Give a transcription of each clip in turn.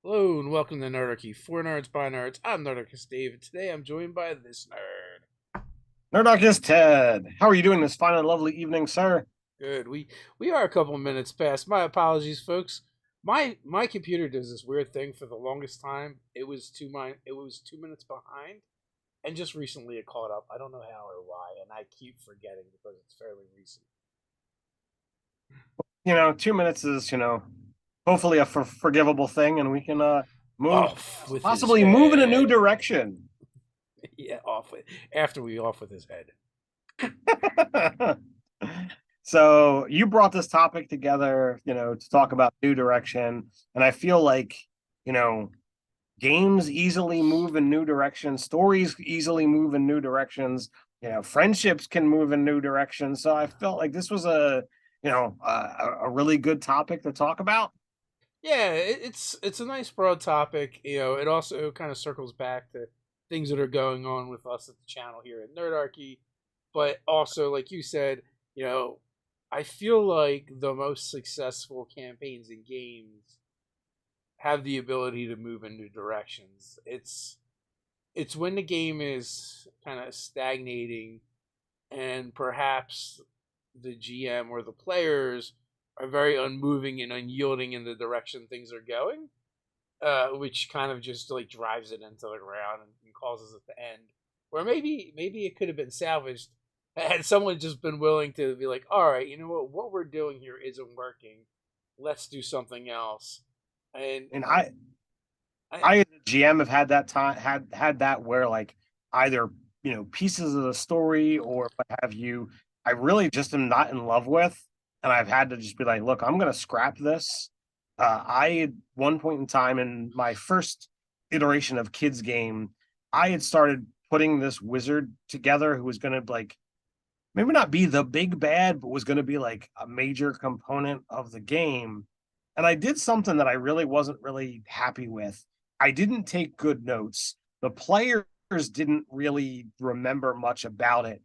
Hello and welcome to Nerdarchy. For nerds by nerds, I'm Nerdarchy Dave, and today I'm joined by this nerd. Nerdarchy Ted. How are you doing this fine and lovely evening, sir? Good. We are a couple of minutes past. My apologies, folks. My computer does this weird thing for the longest time. It was 2 minutes behind, and just recently it caught up. I don't know how or why, and I keep forgetting because it's fairly recent. 2 minutes is, hopefully a forgivable thing, and we can move, Off with his possibly move in a new head. direction. Yeah, off with after we off with his head. So you brought this topic together, to talk about new direction, and I feel like, you know, games easily move in new directions, stories easily move in new directions, friendships can move in new directions. So I felt like this was a really good topic to talk about. Yeah, it's a nice broad topic. It also kind of circles back to things that are going on with us at the channel here at Nerdarchy, but also, like you said, you know, I feel like the most successful campaigns in games have the ability to move in new directions. It's when the game is kind of stagnating and perhaps the GM or the players are very unmoving and unyielding in the direction things are going, which kind of just like drives it into the ground and causes it to end. Where maybe it could have been salvaged had someone just been willing to be like, all right, you know what we're doing here isn't working. Let's do something else. And And I I as a GM have had that time had that where like either pieces of the story or what have you, I really just am not in love with, and I've had to just be like, look, I'm gonna scrap this. I at one point in time in my first iteration of kids game, I had started putting this wizard together who was gonna like maybe not be the big bad, but was gonna be like a major component of the game. And I did something that I really wasn't really happy with. I didn't take good notes. The players didn't really remember much about it.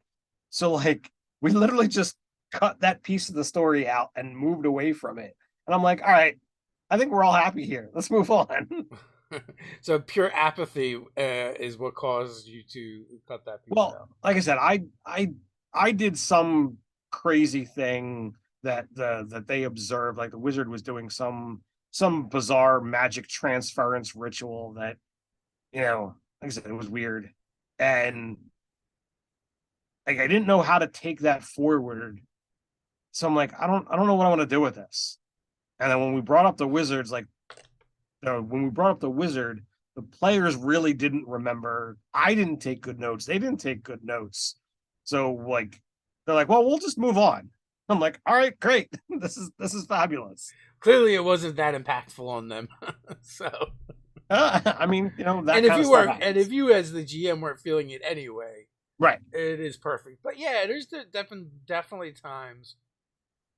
So like we literally just cut that piece of the story out and moved away from it. And I'm like, all right, I think we're all happy here. Let's move on. so pure apathy is what caused you to cut that piece Well, out. like I said, I did some crazy thing that they observed. Like the wizard was doing some bizarre magic transference ritual that like I said, it was weird, and like I didn't know how to take that forward. So I'm like, I don't know what I want to do with this. And then when we brought up the wizards, like when we brought up the wizard, the players really didn't remember. I didn't take good notes. They didn't take good notes. So like they're like, well, we'll just move on. I'm like, all right, great. This is fabulous. Clearly, it wasn't that impactful on them. so, I mean, that kind of stuff and if happens. you as the GM weren't feeling it anyway, Right. it is perfect. But yeah, there's definitely times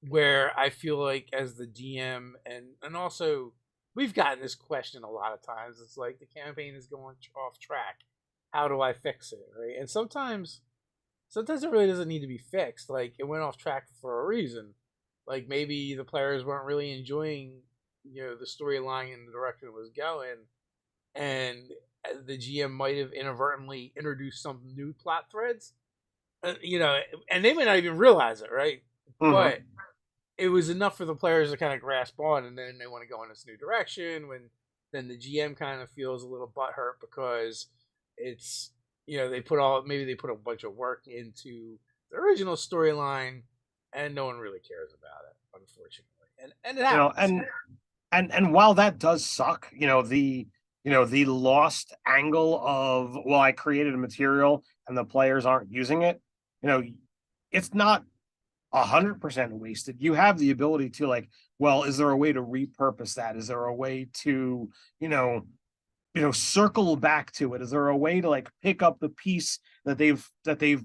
where I feel like as the DM and also we've gotten this question a lot of times. It's like the campaign is going off track. How do I fix it? Right? And sometimes it really doesn't need to be fixed. Like it went off track for a reason. Like maybe the players weren't really enjoying the storyline and the direction it was going, and the GM might have inadvertently introduced some new plot threads. And they may not even realize it, right? But Mm-hmm. it was enough for the players to kind of grasp on, and then they want to go in this new direction. When then the GM kind of feels a little butthurt because it's they put a bunch of work into the original storyline, and no one really cares about it, unfortunately. And it You know, happens. and while that does suck, the lost angle of, well, I created a material and the players aren't using it, you know, it's not 100% wasted. You have the ability to like, well, is there a way to repurpose that? Is there a way to, you know, circle back to it? Is there a way to like pick up the piece that they've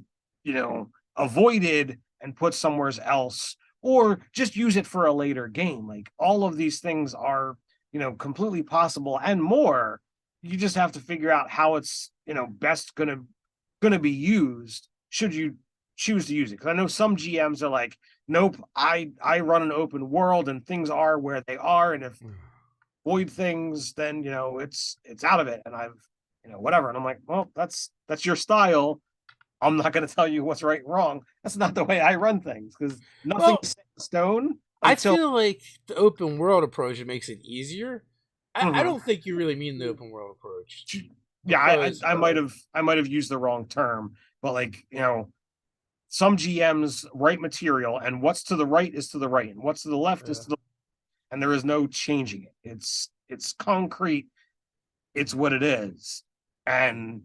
avoided and put somewhere else, or just use it for a later game? Like all of these things are completely possible and more. You just have to figure out how it's best gonna be used should you choose to use it. Because I know some GMs are like, nope, I run an open world and things are where they are, and if void things, then it's out of it, and I've whatever. And I'm like, well, that's your style. I'm not going to tell you what's right and wrong. That's not the way I run things because nothing's Well, set in stone I until. feel like the open world approach makes it easier. I Mhm. don't think you really mean the open world approach Yeah, I, because I I might have used the wrong term, but like some GMs write material, and what's to the right is to the right, and what's to the left is uh, to the, and there is no changing it. It's concrete. It's what it is, and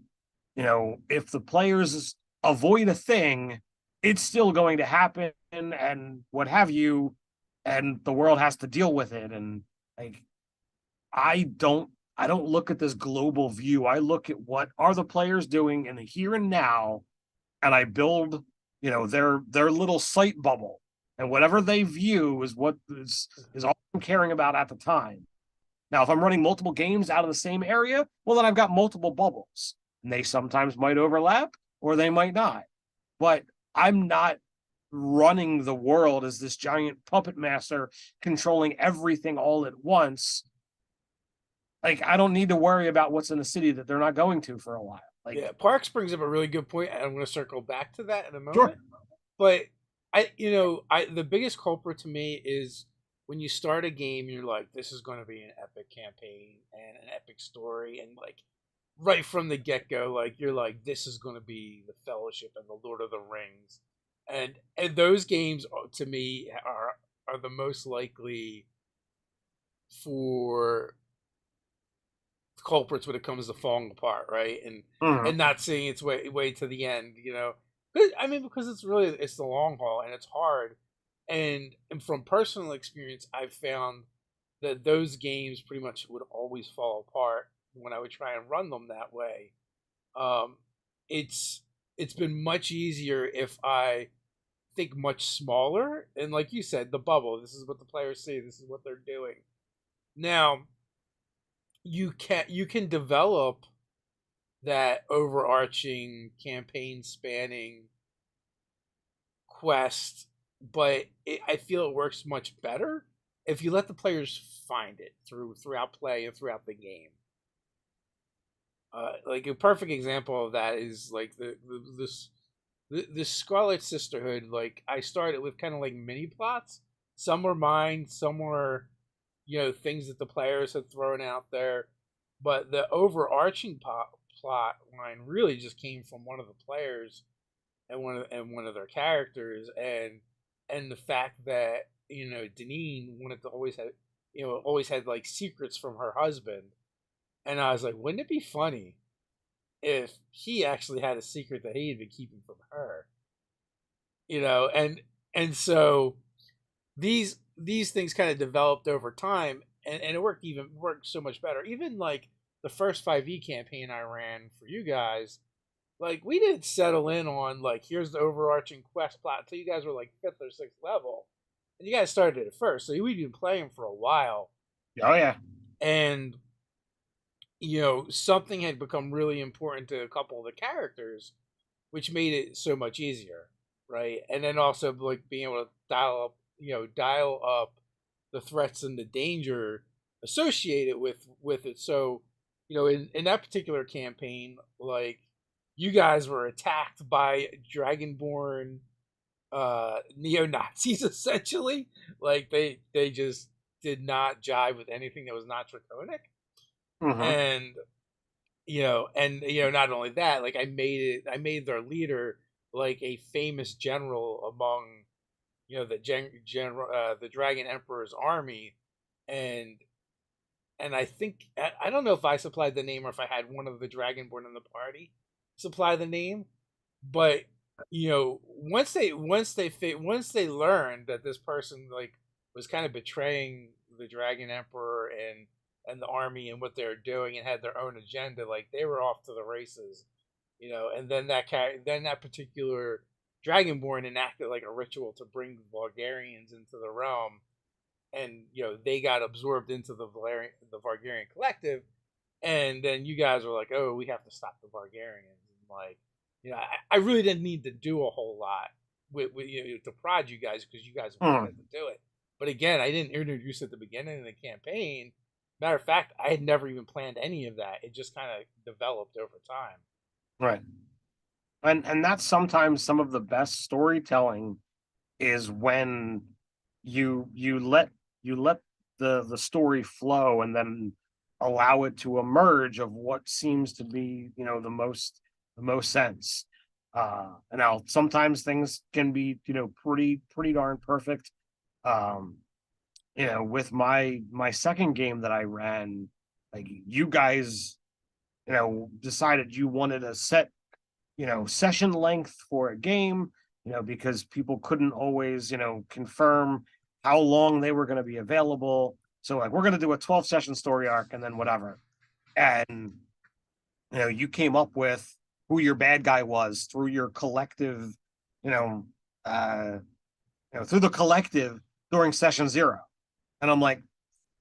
if the players avoid a thing, it's still going to happen, and what have you, and the world has to deal with it, and like I don't I don't look at this global view. I look at what are the players doing in the here and now, and I build, their little sight bubble. And whatever they view is what is all I'm caring about at the time. Now, if I'm running multiple games out of the same area, well, then I've got multiple bubbles. And they sometimes might overlap or they might not. But I'm not running the world as this giant puppet master controlling everything all at once. Like I don't need to worry about what's in the city that they're not going to for a while. Like, yeah, Parks brings up a really good point, and I'm going to circle back to that in a sure. moment. But I the biggest culprit to me is when you start a game, you're like, this is going to be an epic campaign and an epic story, and like right from the get go, like you're like, this is going to be the Fellowship and the Lord of the Rings, and those games to me are the most likely for culprits when it comes to falling apart, right? And Mhm. not seeing its way to the end, I mean, because it's the long haul and it's hard. And from personal experience, I've found that those games pretty much would always fall apart when I would try and run them that way. Um, it's it's been much easier if I think much smaller and, like you said, the bubble. This is what the players see. This is what they're doing. Now you can develop that overarching campaign spanning quest, but I feel it works much better if you let the players find it throughout play and throughout the game. Like a perfect example of that is like the Scarlet Sisterhood. Like I started with kind of like mini plots. Some were mine, some were things that the players had thrown out there, but the overarching plot line really just came from one of the players and one of their characters, and the fact that Deneen wanted to always had like secrets from her husband, and I was like, wouldn't it be funny if he actually had a secret that he had been keeping from her, and so these things kind of developed over time, and it worked so much better. Even like the first 5e campaign I ran for you guys, like we didn't settle in on like here's the overarching quest plot until you guys were like 5th or 6th level, and you guys started at first, so we'd been playing for a while, Oh yeah. and something had become really important to a couple of the characters, which made it so much easier, right? And then also like being able to dial up the threats and the danger associated with it. So, in that particular campaign, like you guys were attacked by Dragonborn neo Nazis essentially. Like they just did not jive with anything that was not draconic, Hmm. and not only that, like I made their leader like a famous general among the Dragon Emperor's army, and I think I don't know if I supplied the name or if I had one of the Dragonborn in the party supply the name, but once they learned that this person like was kind of betraying the Dragon Emperor and the army and what they were doing and had their own agenda, like they were off to the races, and then that particular Dragonborn enacted like a ritual to bring the Bulgarians into the realm, and they got absorbed into the Vargarian collective, and then you guys were like, oh, we have to stop the Vargarians, and like I really didn't need to do a whole lot with to prod you guys because you guys Hmm. wanted to do it. But again, I didn't introduce at the beginning of the campaign, Matter of fact, I had never even planned any of that. It just kind of developed over time. Right. And that's sometimes some of the best storytelling is when you let the story flow and then allow it to emerge of what seems to be, the most sense. And now sometimes things can be, pretty darn perfect. Um, with my second game that I ran, like you guys, decided you wanted a set, session length for a game, because people couldn't always, confirm how long they were going to be available. So like we're going to do a 12 session story arc and then whatever. And you came up with who your bad guy was through your collective, you know, uh, through the collective during session 0. And I'm like,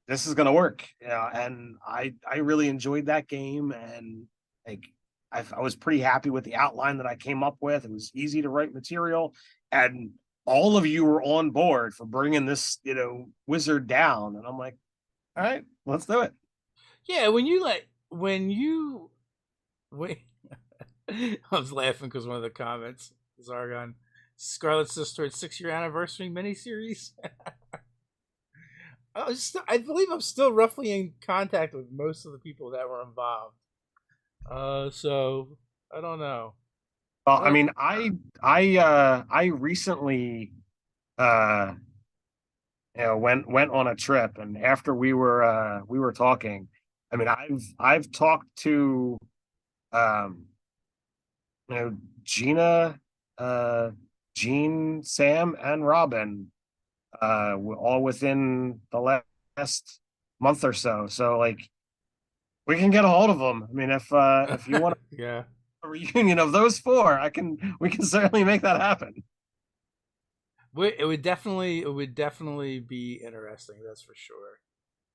this is gonna work. And I really enjoyed that game, and like I was pretty happy with the outline that I came up with. It was easy to write material, and all of you were on board for bringing this, wizard down. And I'm like, all right, let's do it. Yeah, when I was laughing because one of the comments, Zargon, Scarlet Sister, its 6-year anniversary miniseries. I believe I'm still roughly in contact with most of the people that were involved. So I don't know. Well, I Well, mean, I recently uh went on a trip, and after we were talking, I mean, I've talked to um Gina, uh Jean, Sam, and Robin, all within the last month or so. So like we can get a hold of them. I mean, if you want yeah. a reunion of those four, we can certainly make that happen. It would definitely be interesting. That's for sure.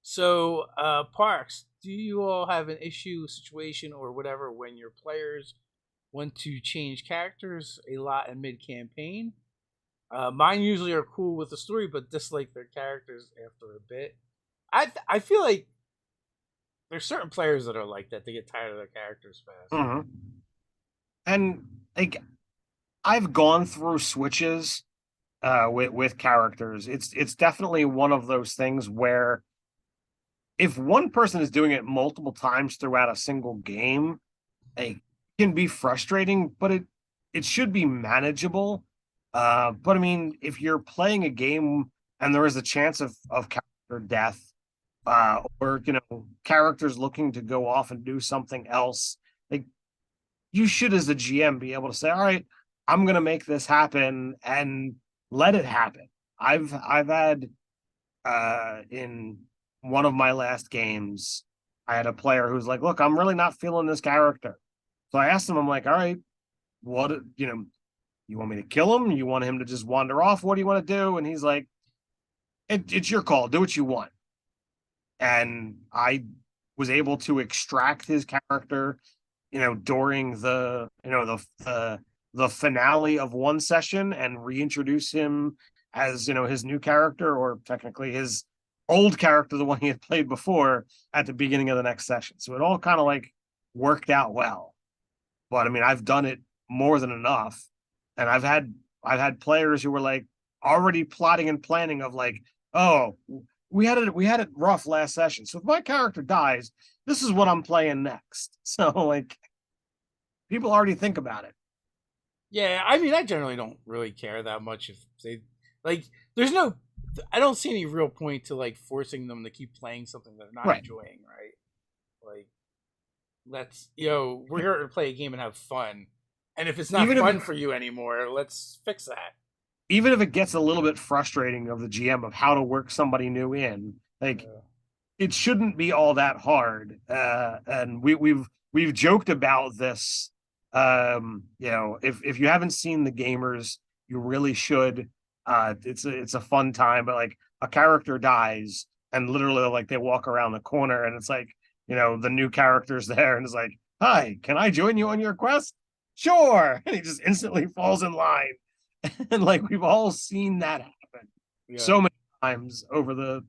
So, Parks, do you all have an issue, situation, or whatever when your players want to change characters a lot in mid campaign? Mine usually are cool with the story, but dislike their characters after a bit. I feel like there's certain players that are like that. They get tired of their characters fast. Mhm. And like I've gone through switches with characters. It's definitely one of those things where if one person is doing it multiple times throughout a single game, it can be frustrating, but it should be manageable. But I mean, if you're playing a game and there is a chance of character death, or characters looking to go off and do something else, like you should, as a GM, be able to say, all right, I'm gonna make this happen and let it happen. I've had in one of my last games, I had a player who's like, look, I'm really not feeling this character. So I asked him, I'm like, all right, what, you want me to kill him? You want him to just wander off? What do you want to do? And he's like, it's your call. Do what you want. And I was able to extract his character, during the finale of one session, and reintroduce him as, his new character, or technically his old character, the one he had played before, at the beginning of the next session. So it all kind of like worked out well. But I mean, I've done it more than enough, and I've had players who were like already plotting and planning of like, oh, we had it rough last session, so if my character dies, this is what I'm playing next. So like people already think about it. Yeah, I mean, I generally don't really care that much if they like. There's no, I don't see any real point to like forcing them to keep playing something they're not Right. enjoying, right? Like, let's we're here to play a game and have fun, and if it's not Even if fun for you anymore, let's fix that. even if it gets a little bit frustrating of the GM of how to work somebody new in, like Uh, it shouldn't be all that hard. And we've joked about this. If you haven't seen the gamers, you really should. It's a fun time, but like a character dies, and literally like they walk around the corner, and it's like, the new character's there, and it's like, hi, can I join you on your quest? Sure. And he just instantly falls in line. And like we've all seen that happen yeah, so many times over the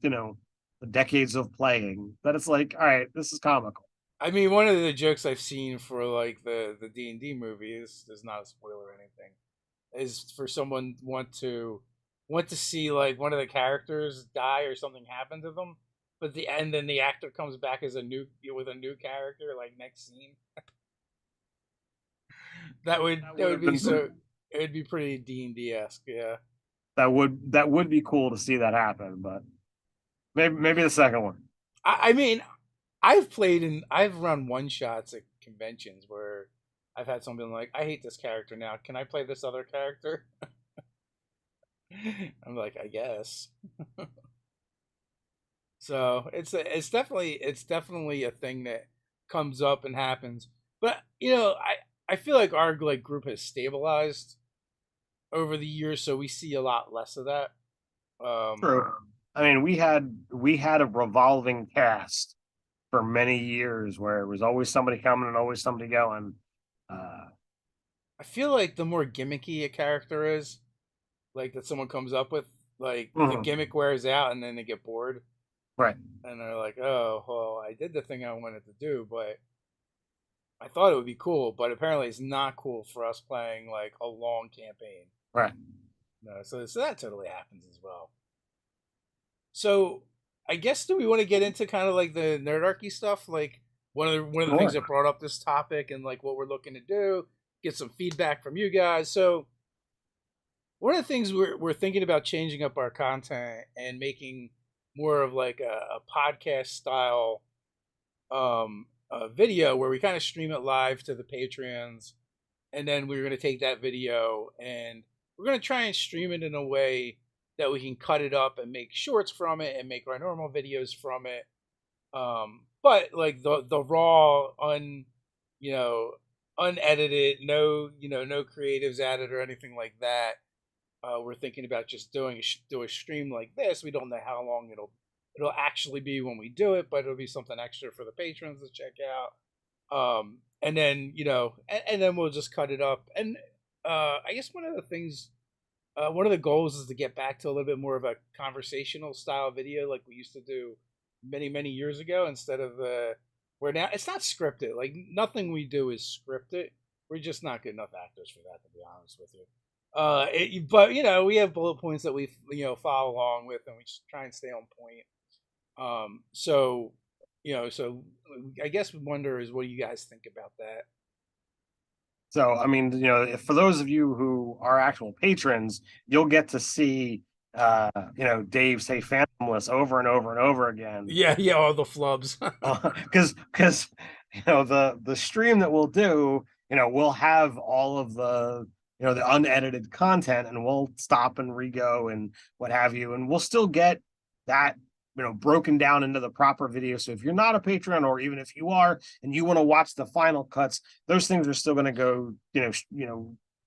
decades of playing that it's like, all right, this is comical. I mean, one of the jokes I've seen for like the D&D movie is not a spoiler or anything. Is for someone want to see like one of the characters die or something happen to them, but the and then the actor comes back as a new with a new character like next scene. That that would would have be been so it would be pretty D&D esque, yeah. that would be cool to see that happen, but maybe the second one. I mean, I've run one shots at conventions where I've had something like, I hate this character now. Can I play this other character? I'm like, I guess. So it's definitely a thing that comes up and happens. But I feel like our like group has stabilized over the years, so we see a lot less of that. True. I mean, we had a revolving cast for many years where it was always somebody coming and always somebody going. Uh, I feel like the more gimmicky a character is, like that someone comes up with, like the mhm, gimmick wears out and then they get bored right, and they're like, "Oh, well, I did the thing I wanted to do, but I thought it would be cool, but apparently it's not cool for us playing like a long campaign." right. No, so that totally happens as well. So I guess do we want to get into kind of like the nerdarchy stuff, like one of the things Sure. that brought up this topic and like what we're looking to do, get some feedback from you guys. So one of the things we're thinking about changing up our content and making more of like a podcast style video where we kind of stream it live to the patrons, and then we're going to take that video and we're going to try and stream it in a way that we can cut it up and make shorts from it and make our normal videos from it. But like the raw you know unedited, no no creatives added or anything like that. We're thinking about just do a stream like this. We don't know how long it'll actually be when we do it, but it'll be something extra for the patrons to check out. And then and then we'll just cut it up. And I guess one of the goals is to get back to a little bit more of a conversational style video like we used to do many years ago, instead of where now it's not scripted. Like nothing we do is scripted. We're just not good enough actors for that, to be honest with you. But we have bullet points that we follow along with, and we just try and stay on point. So so I guess we wonder is, what do you guys think about that? So, I mean, for those of you who are actual patrons, you'll get to see, Dave say "Phantomless" over and over and over again, Yeah, yeah, all the flubs. because the stream that we'll do, we'll have all of the unedited content, and we'll stop and rego and what have you, and we'll still get that broken down into the proper video. So if you're not a patron, or even if you are and you want to watch the final cuts, those things are still going to go to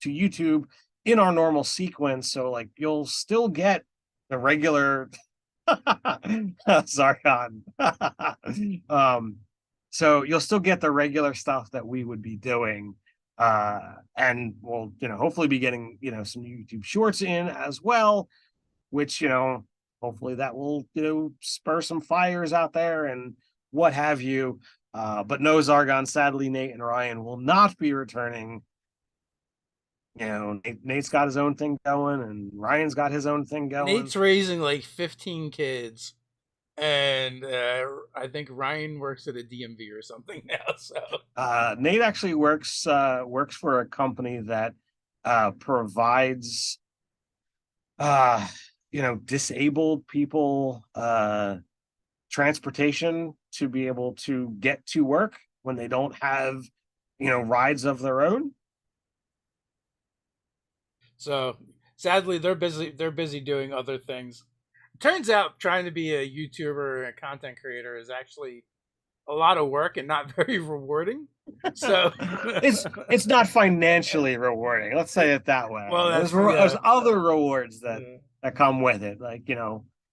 YouTube in our normal sequence. So like you'll still get the regular Zarkon. So you'll still get the regular stuff that we would be doing. And we'll hopefully be getting some YouTube shorts in as well, which hopefully that will spur some fires out there and what have you. But no Zargon, sadly. Nate and Ryan will not be returning. Nate's got his own thing going, and Ryan's got his own thing going. Nate's raising like 15 kids, and I think Ryan works at a DMV or something now. So Nate actually works for a company that provides disabled people transportation to be able to get to work when they don't have rides of their own. so sadly they're busy. They're busy doing other things. Turns out trying to be a YouTuber and a content creator is actually a lot of work and not very rewarding. So It's not financially rewarding, let's say it that way. well, There's other rewards yeah. that come with it, like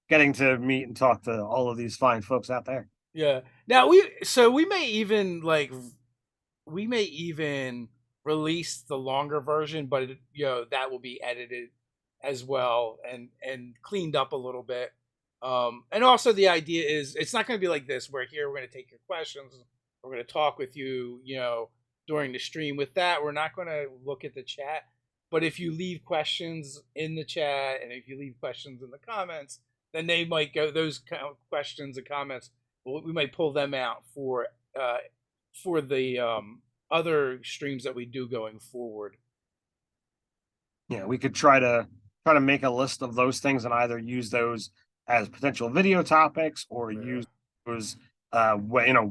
getting to meet and talk to all of these fine folks out there. Yeah. Now we may even release the longer version, but that will be edited as well and cleaned up a little bit. And also the idea is it's not going to be like this where here we're going to take your questions, we're going to talk with you, during the stream. With that, we're not going to look at the chat, but if you leave questions in the chat and if you leave questions in the comments, then they might go those kind of questions and comments. We might pull them out for the other streams that we do going forward. Yeah, we could try to make a list of those things and either use those as potential video topics or use those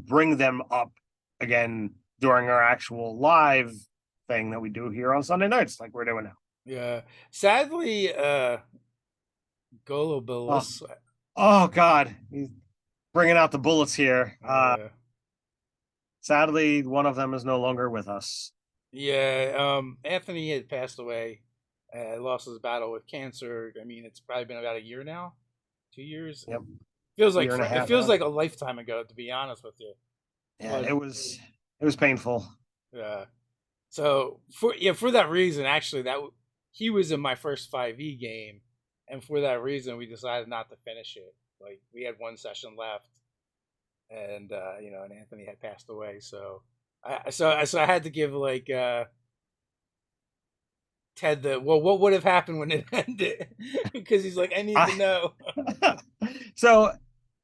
bring them up again during our actual live thing that we do here on Sunday nights, like we're doing now. Yeah. Sadly, Golo Oh, Billis. oh God, he's bringing out the bullets here. Sadly, one of them is no longer with us. Yeah. Anthony had passed away. Lost his battle with cancer. I mean, it's probably been about a year now, 2 years. Yep. Feels like It feels like a lifetime ago, to be honest with you. Yeah, But, it was painful. Yeah. So for that reason, actually, that he was in my first 5e game, and for that reason, we decided not to finish it. Like we had one session left, and and Anthony had passed away, so I had to give like Ted what would have happened when it ended because he's like I need to know. So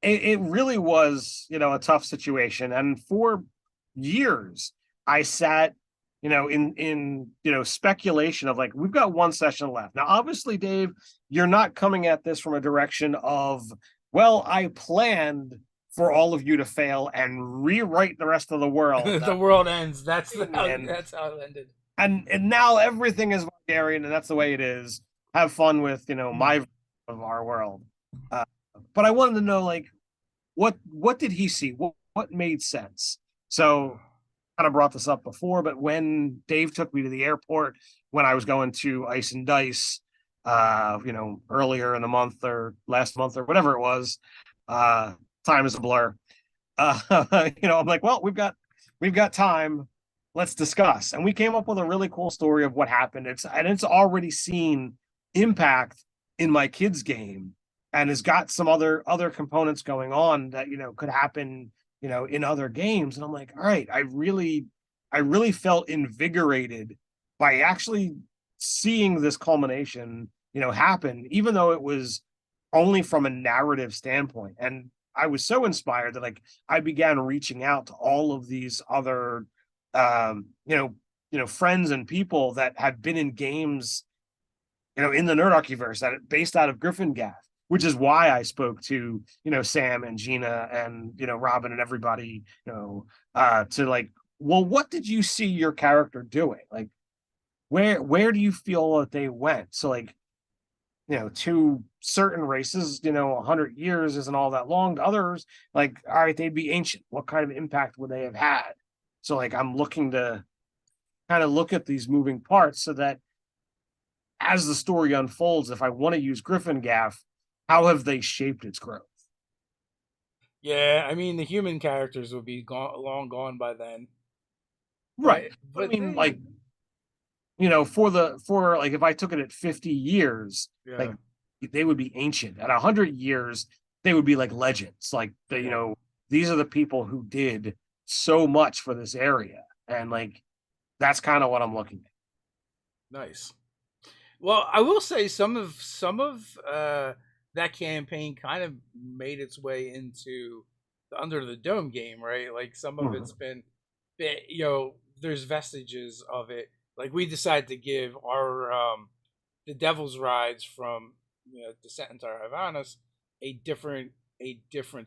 it really was a tough situation, and for years I sat in speculation of like we've got one session left. Now obviously, Dave, you're not coming at this from a direction of, well, I planned for all of you to fail and rewrite the rest of the world. The world ends. That's how it ended. And now everything is Bulgarian, and that's the way it is. Have fun with my of our world. But I wanted to know, like, what did he see? What made sense? So kind of brought this up before, but when Dave took me to the airport when I was going to Ice and Dice, earlier in the month or last month or whatever it was, time is a blur. I'm like, well, we've got time. Let's discuss. And we came up with a really cool story of what happened. It's already seen impact in my kids' game, and has got some other components going on that could happen in other games. And I'm like, all right, I really felt invigorated by actually seeing this culmination happen, even though it was only from a narrative standpoint. And I was so inspired that like I began reaching out to all of these other friends and people that had been in games in the Nerdarchyverse that based out of Gryffindor, which is why I spoke to Sam and Gina and Robin and everybody to like, well, what did you see your character doing? Like, where do you feel that they went? So like, to certain races, 100 years isn't all that long. To others, like, all right, they'd be ancient. What kind of impact would they have had? So like, I'm looking to kind of look at these moving parts so that as the story unfolds, if I want to use Gryffindor, how have they shaped its growth? Yeah, I mean the human characters would be long gone by then. Right. But I mean, like, for like if I took it at 50 years, like they would be ancient. At 100 years, they would be like legends. Like these are the people who did so much for this area. And like that's kind of what I'm looking at. Nice. Well, I will say some of that campaign kind of made its way into the Under the Dome game, right? Like some of it's been, there's vestiges of it. Like we decided to give our the Devil's Rides from Descent into Havana's a different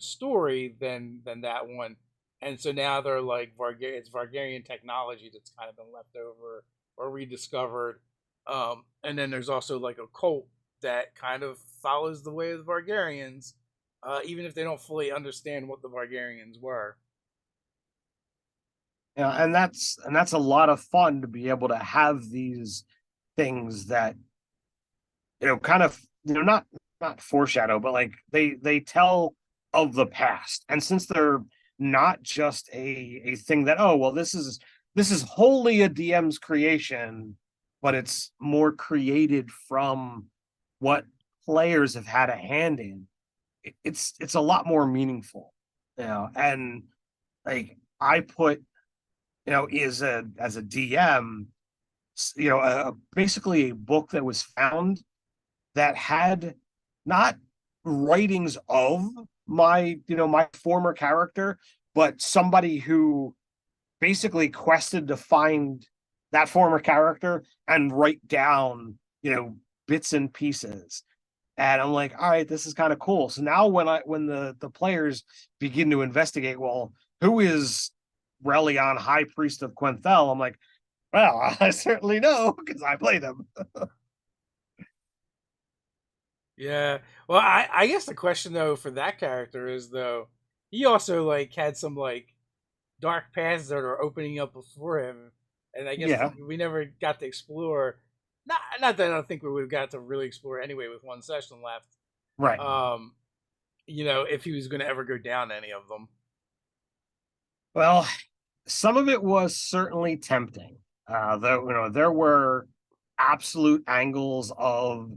story than that one, and so now they're like it's Vargarian technology that's kind of been left over or rediscovered. And then there's also like a cult that kind of follows the way of the Vargarians, even if they don't fully understand what the Vargarians were. Yeah, and that's a lot of fun to be able to have these things that kind of not foreshadow, but like they tell of the past. And since they're not just a thing that, oh well, this is wholly a DM's creation, but it's more created from what players have had a hand in. it's a lot more meaningful, and like I put, as a DM, basically a book that was found that had not writings of my former character, but somebody who basically quested to find that former character and write down, bits and pieces. And I'm like, all right, this is kind of cool. So now when the players begin to investigate, well, who is Relion, High Priest of Quenthel? I'm like, well, I certainly know because I play them. Yeah. Well, I guess the question though for that character is though he also like had some like dark paths that are opening up before him, and I guess Yeah, we never got to explore. Not that I don't think we would have got to really explore anyway with one session left. right. Um, if he was going to ever go down any of them. Well, some of it was certainly tempting. Though there were absolute angles of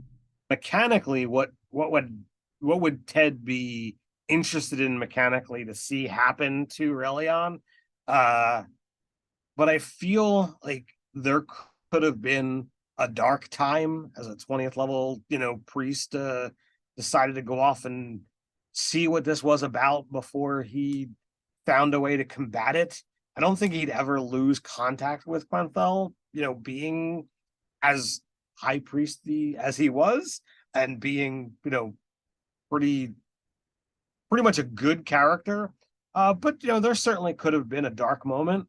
mechanically what would Ted be interested in mechanically to see happen to Relion. Uh, but I feel like there could have been a dark time as a 20th level, priest decided to go off and see what this was about before he found a way to combat it. I don't think he'd ever lose contact with Quenthel, being as high priesty as he was and being, pretty pretty much a good character. But there certainly could have been a dark moment,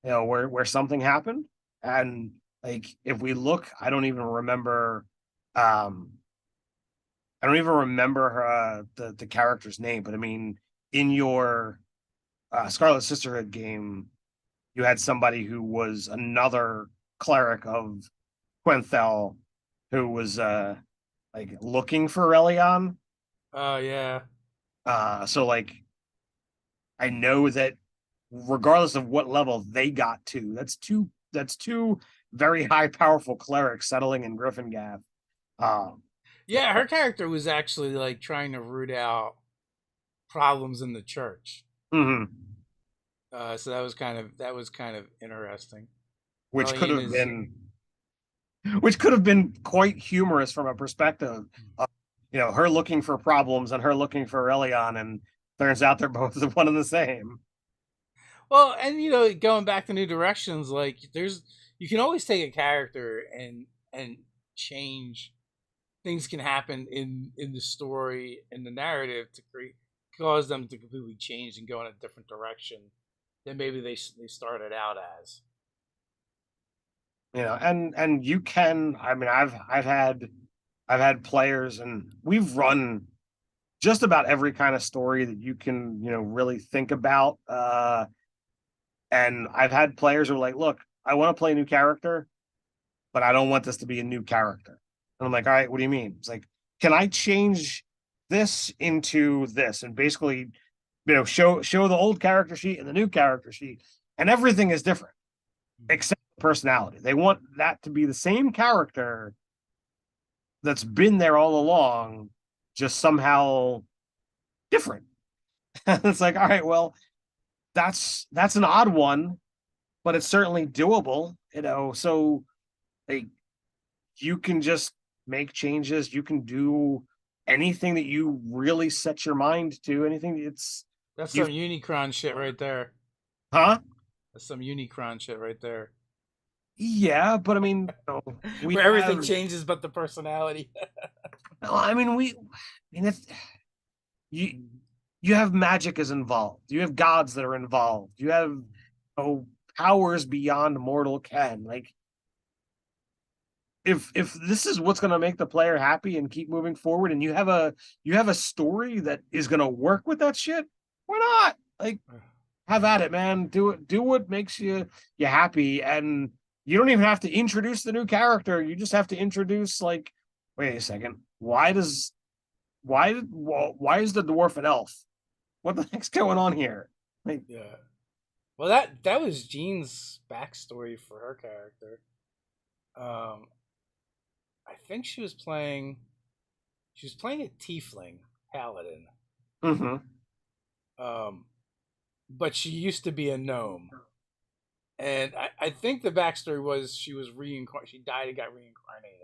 where something happened. And like if we look, um, I don't even remember her, the character's name, but I mean, in your Scarlet Sisterhood game, you had somebody who was another cleric of Quenthel who was like looking for Relion. Oh yeah. So like I know that regardless of what level they got to, that's two very high powerful clerics settling in Griffin Um, Yeah, her character was actually like trying to root out problems in the church. mhm. So that was kind of interesting. which could Relian have is been which could have been quite humorous from a perspective of her looking for problems and her looking for Elion, and turns out they're both one and the same. well, and going back to New Directions, like there's you can always take a character and change things can happen in the story and the narrative to create cause them to completely change and go in a different direction than maybe they started out as. And you can, I mean, I've had players, and we've run just about every kind of story that you can really think about. And I've had players who are like, look, I want to play a new character, but I don't want this to be a new character. And I'm like, all right, what do you mean? It's like, can I change this into this? And basically, show the old character sheet and the new character sheet, and everything is different except personality. They want that to be the same character that's been there all along, just somehow different. It's like, all right, well, that's an odd one, but it's certainly doable, So like you can just make changes, you can do anything that you really set your mind to, anything it's That's you some Unicron shit right there. huh? That's some Unicron shit right there. Yeah, but I mean, we Where everything have changes but the personality. I mean we I mean it's you you have magic is involved. You have gods that are involved. You have powers beyond mortal ken. Like if this is what's going to make the player happy and keep moving forward, and you have a story that is going to work with that shit, why not? Like have at it, man. Do what makes you happy, and you don't even have to introduce the new character. You just have to introduce like, wait a second, why is the dwarf an elf? What the heck's going on here? Like, Yeah. Well, that was Jean's backstory for her character. Um, I think she was playing a tiefling. paladin. Mm-hmm. But she used to be a gnome, and I think the backstory was she was reincarnated. She died and got reincarnated.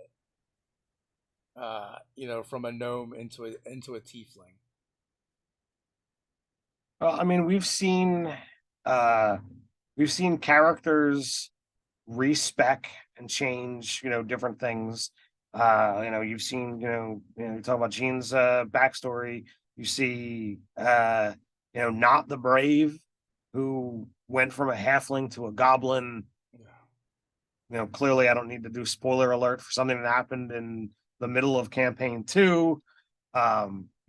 From a gnome into a tiefling. Well, I mean, uh we've seen characters respec and change, different things. You've seen, you talk about Jean's backstory. You see, not the brave who went from a halfling to a goblin. Clearly I don't need to do spoiler alert for something that happened in the middle of campaign 2.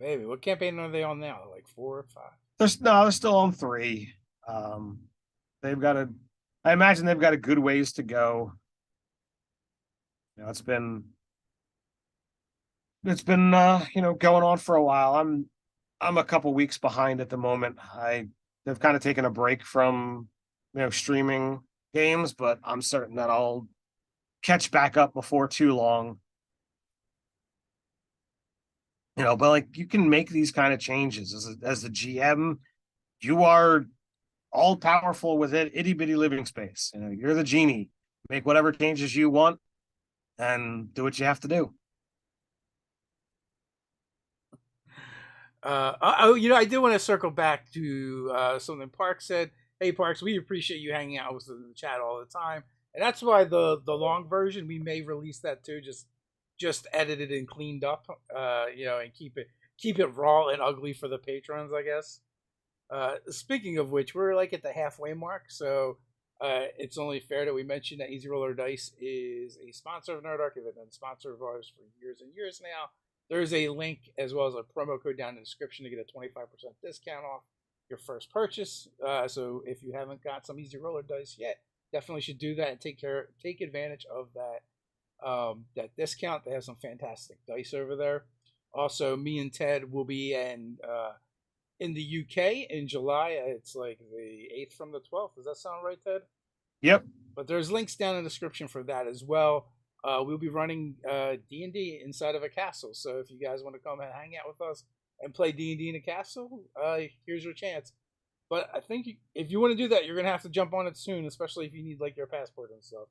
Maybe what campaign are they on now? Like 4 or 5? They're still on 3. Um, they've got a, I imagine they've got a good ways to go. It's been going on for a while. I'm a couple weeks behind at the moment. They've kind of taken a break from streaming games, but I'm certain that I'll catch back up before too long. But like you can make these kind of changes as the GM. You are all powerful with it, itty bitty living space. You're the genie. Make whatever changes you want and do what you have to do. I do want to circle back to something Parks said. Hey, Parks, we appreciate you hanging out with us in the chat all the time, and that's why the long version we may release that too, just edited and cleaned up, and keep it raw and ugly for the patrons, I guess. Speaking of which, we're like at the halfway mark, so it's only fair that we mention that Easy Roller Dice is a sponsor of Nerdarchy. They've been a sponsor of ours for years and years now. There's a link as well as a promo code down in the description to get a 25% discount off your first purchase. So if you haven't got some Easy Roller Dice yet, definitely should do that and take advantage of that discount. They have some fantastic dice over there. Also, me and Ted will be in the UK in July. It's like the 8th from the 12th. Does that sound right, Ted? Yep. But there's links down in the description for that as well. We'll be running D&D inside of a castle. So if you guys want to come and hang out with us and play D&D in a castle, here's your chance. But I think if you want to do that, you're going to have to jump on it soon, especially if you need like your passport and stuff.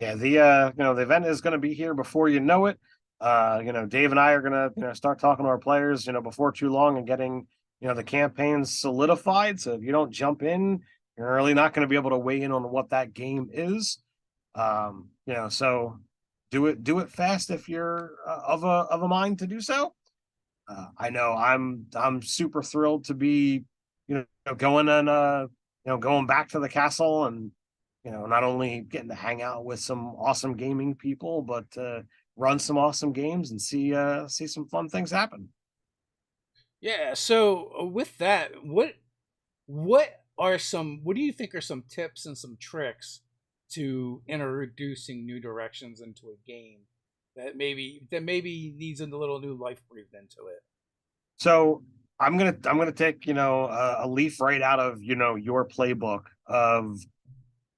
Yeah, the event is going to be here before you know it. Dave and I are going to start talking to our players, before too long and getting the campaigns solidified. So if you don't jump in, you're really not going to be able to weigh in on what that game is. So do it fast if you're of a mind to do so. I know I'm super thrilled to be going and going back to the castle and not only getting to hang out with some awesome gaming people, but run some awesome games and see some fun things happen. Yeah. So with that, what do you think are some tips and some tricks to introducing new directions into a game that maybe needs a little new life breathed into it? So I'm gonna take a leaf right out of your playbook of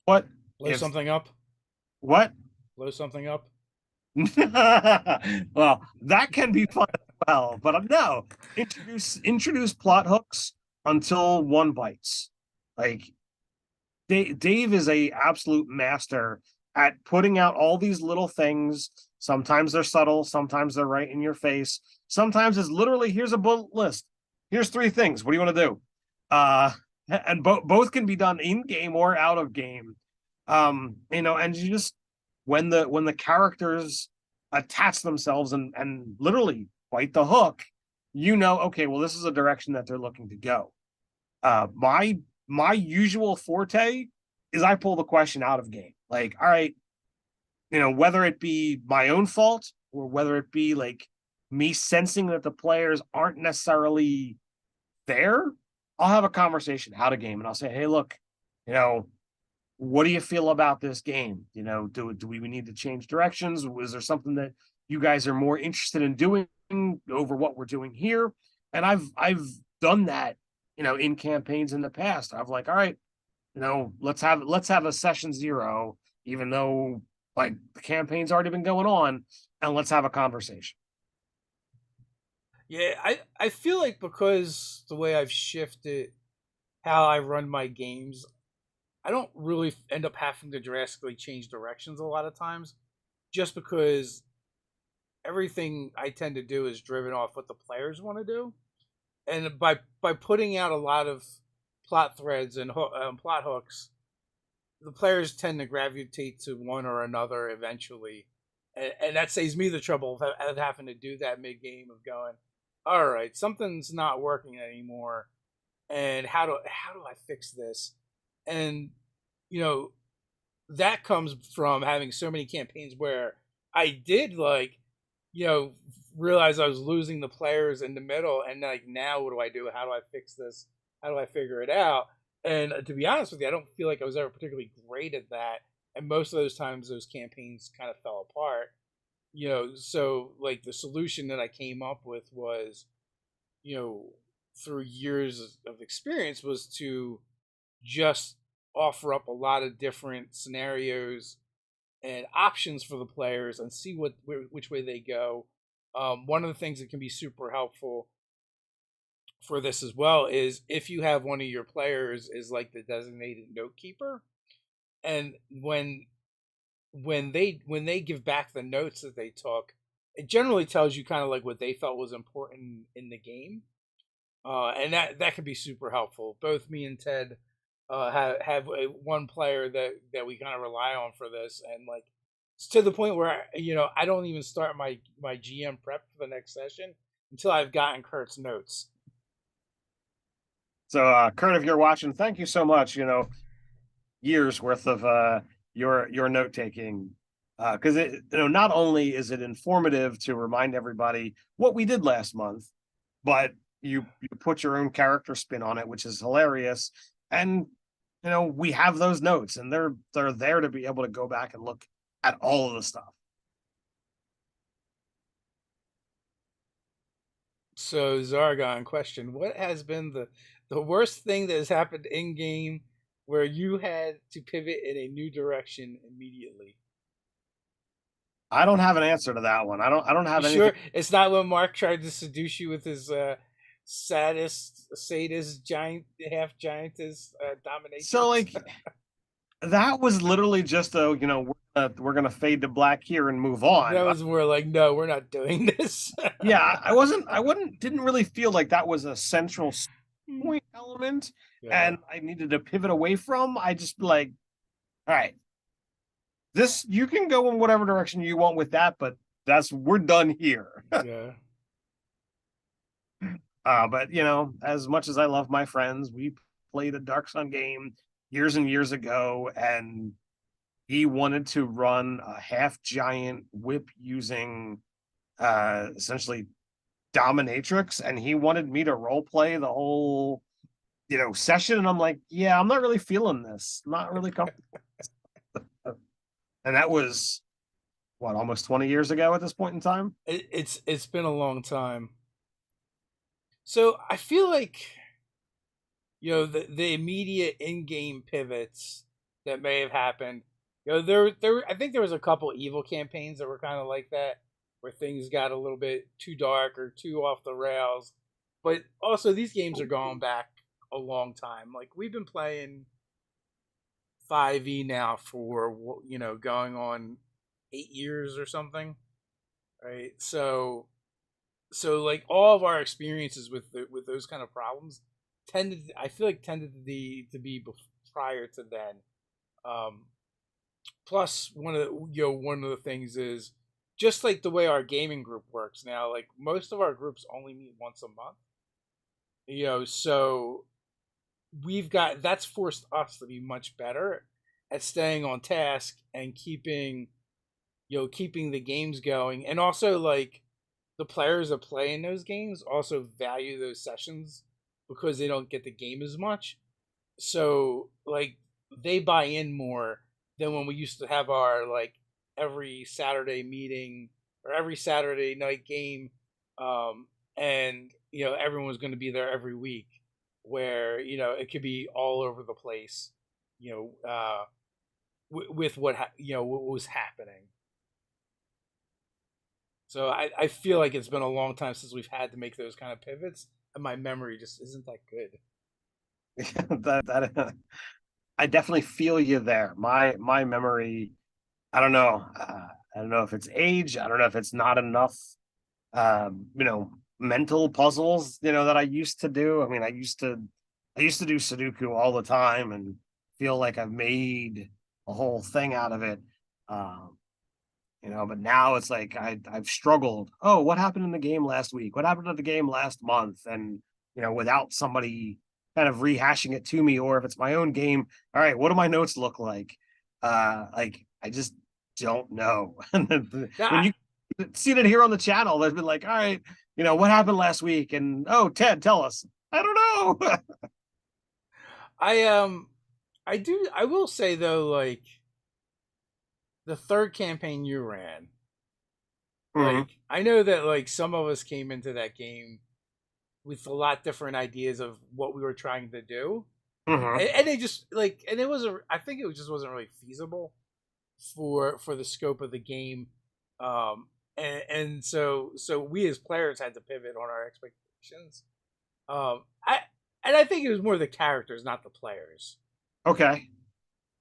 what Blow something up. What? Blow something up. Well, that can be fun as well, but no. Introduce plot hooks until one bites. Like Dave is a absolute master at putting out all these little things. Sometimes they're subtle, sometimes they're right in your face. Sometimes it's literally here's a bullet list. Here's 3 things. What do you want to do? And both can be done in game or out of game. And you just when the characters attach themselves and literally bite the hook, okay, well, this is a direction that they're looking to go. My usual forte is I pull the question out of game. Like, all right, whether it be my own fault or whether it be like me sensing that the players aren't necessarily there, I'll have a conversation out of game and I'll say, hey, look, what do you feel about this game? Do we need to change directions? Was there something that you guys are more interested in doing over what we're doing here? And I've done that, in campaigns in the past. I've like, all right, let's have a session 0, even though like the campaign's already been going on, and let's have a conversation. Yeah, I feel like because the way I've shifted how I run my games, I don't really end up having to drastically change directions a lot of times, just because everything I tend to do is driven off what the players want to do, and by putting out a lot of plot threads and plot hooks, the players tend to gravitate to one or another eventually, and that saves me the trouble of having to do that mid game of going, all right, something's not working anymore, and how do I fix this? And you know that comes from having so many campaigns where I did like, you know, realize I was losing the players in the middle, and like now what do I do? How do I fix this? How do I figure it out? And to be honest with you, I don't feel like I was ever particularly great at that. And most of those times, those campaigns kind of fell apart. So like the solution that I came up with was, you know, through years of experience, was to just offer up a lot of different scenarios and options for the players and see which way they go. One of the things that can be super helpful for this as well is if you have one of your players is like the designated note keeper, and when they give back the notes that they took, it generally tells you kind of like what they felt was important in the game, and that can be super helpful. Both me and Ted have one player that we kind of rely on for this, and like it's to the point where I don't even start my GM prep for the next session until I've gotten Kurt's notes. So, Kurt, if you're watching, thank you so much. Years worth of your note taking, because it not only is it informative to remind everybody what we did last month, but you put your own character spin on it, which is hilarious. And we have those notes, and they're there to be able to go back and look at all of the stuff. So Zargon, question: what has been the worst thing that has happened in game where you had to pivot in a new direction immediately? I don't have an answer to that one. I don't You have anything. sure it's not when Mark tried to seduce you with his sadist giant half giantess So dominatrix? like that was literally just we're gonna fade to black here and move on. That was more like, no, we're not doing this. Yeah, I wouldn't didn't really feel like that was a central point element, Yeah. and I needed to pivot away from. I just like, all right, this you can go in whatever direction you want with that, but we're done here. Yeah. But as much as I love my friends, we played a Dark Sun game years and years ago, and he wanted to run a half giant whip using essentially dominatrix, and he wanted me to role play the whole session, and I'm like, yeah, I'm not really feeling this, not really comfortable. And that was what, almost 20 years ago at this point in time. It's been a long time. So I feel like the immediate in-game pivots that may have happened. There I think there was a couple evil campaigns that were kind of like that, where things got a little bit too dark or too off the rails. But also these games are going back a long time. Like we've been playing 5e now for going on 8 years or something, right? So like all of our experiences with those kind of problems I feel like tended to be prior to then. Um, Plus one of the things is just like the way our gaming group works now. Like most of our groups only meet once a month. So we've got that's forced us to be much better at staying on task and keeping the games going, and also like the players that play in those games also value those sessions because they don't get the game as much. So like they buy in more than when we used to have our like every Saturday meeting or every Saturday night game, and everyone was going to be there every week, where it could be all over the place, with what what was happening. So I feel like it's been a long time since we've had to make those kind of pivots, and my memory just isn't that good. That I definitely feel you there. My memory, I don't know. I don't know if it's age. I don't know if it's not enough. Mental puzzles. That I used to do. I mean, I used to do Sudoku all the time and feel like I've made a whole thing out of it. Um, but now it's like I've struggled. Oh, what happened in the game last week? What happened in the game last month? And without somebody kind of rehashing it to me, or if it's my own game, all right, what do my notes look like? Like I just don't know. Now, When you see it here on the channel, there's been like, all right, what happened last week? And oh, Ted, tell us. I don't know. I I will say though, like the third campaign you ran, Mhm, like I know that like some of us came into that game with a lot different ideas of what we were trying to do, mhm. and they just like, and it wasn't. I think it just wasn't really feasible for the scope of the game, and so we as players had to pivot on our expectations. I and I think it was more the characters, not the players. Okay.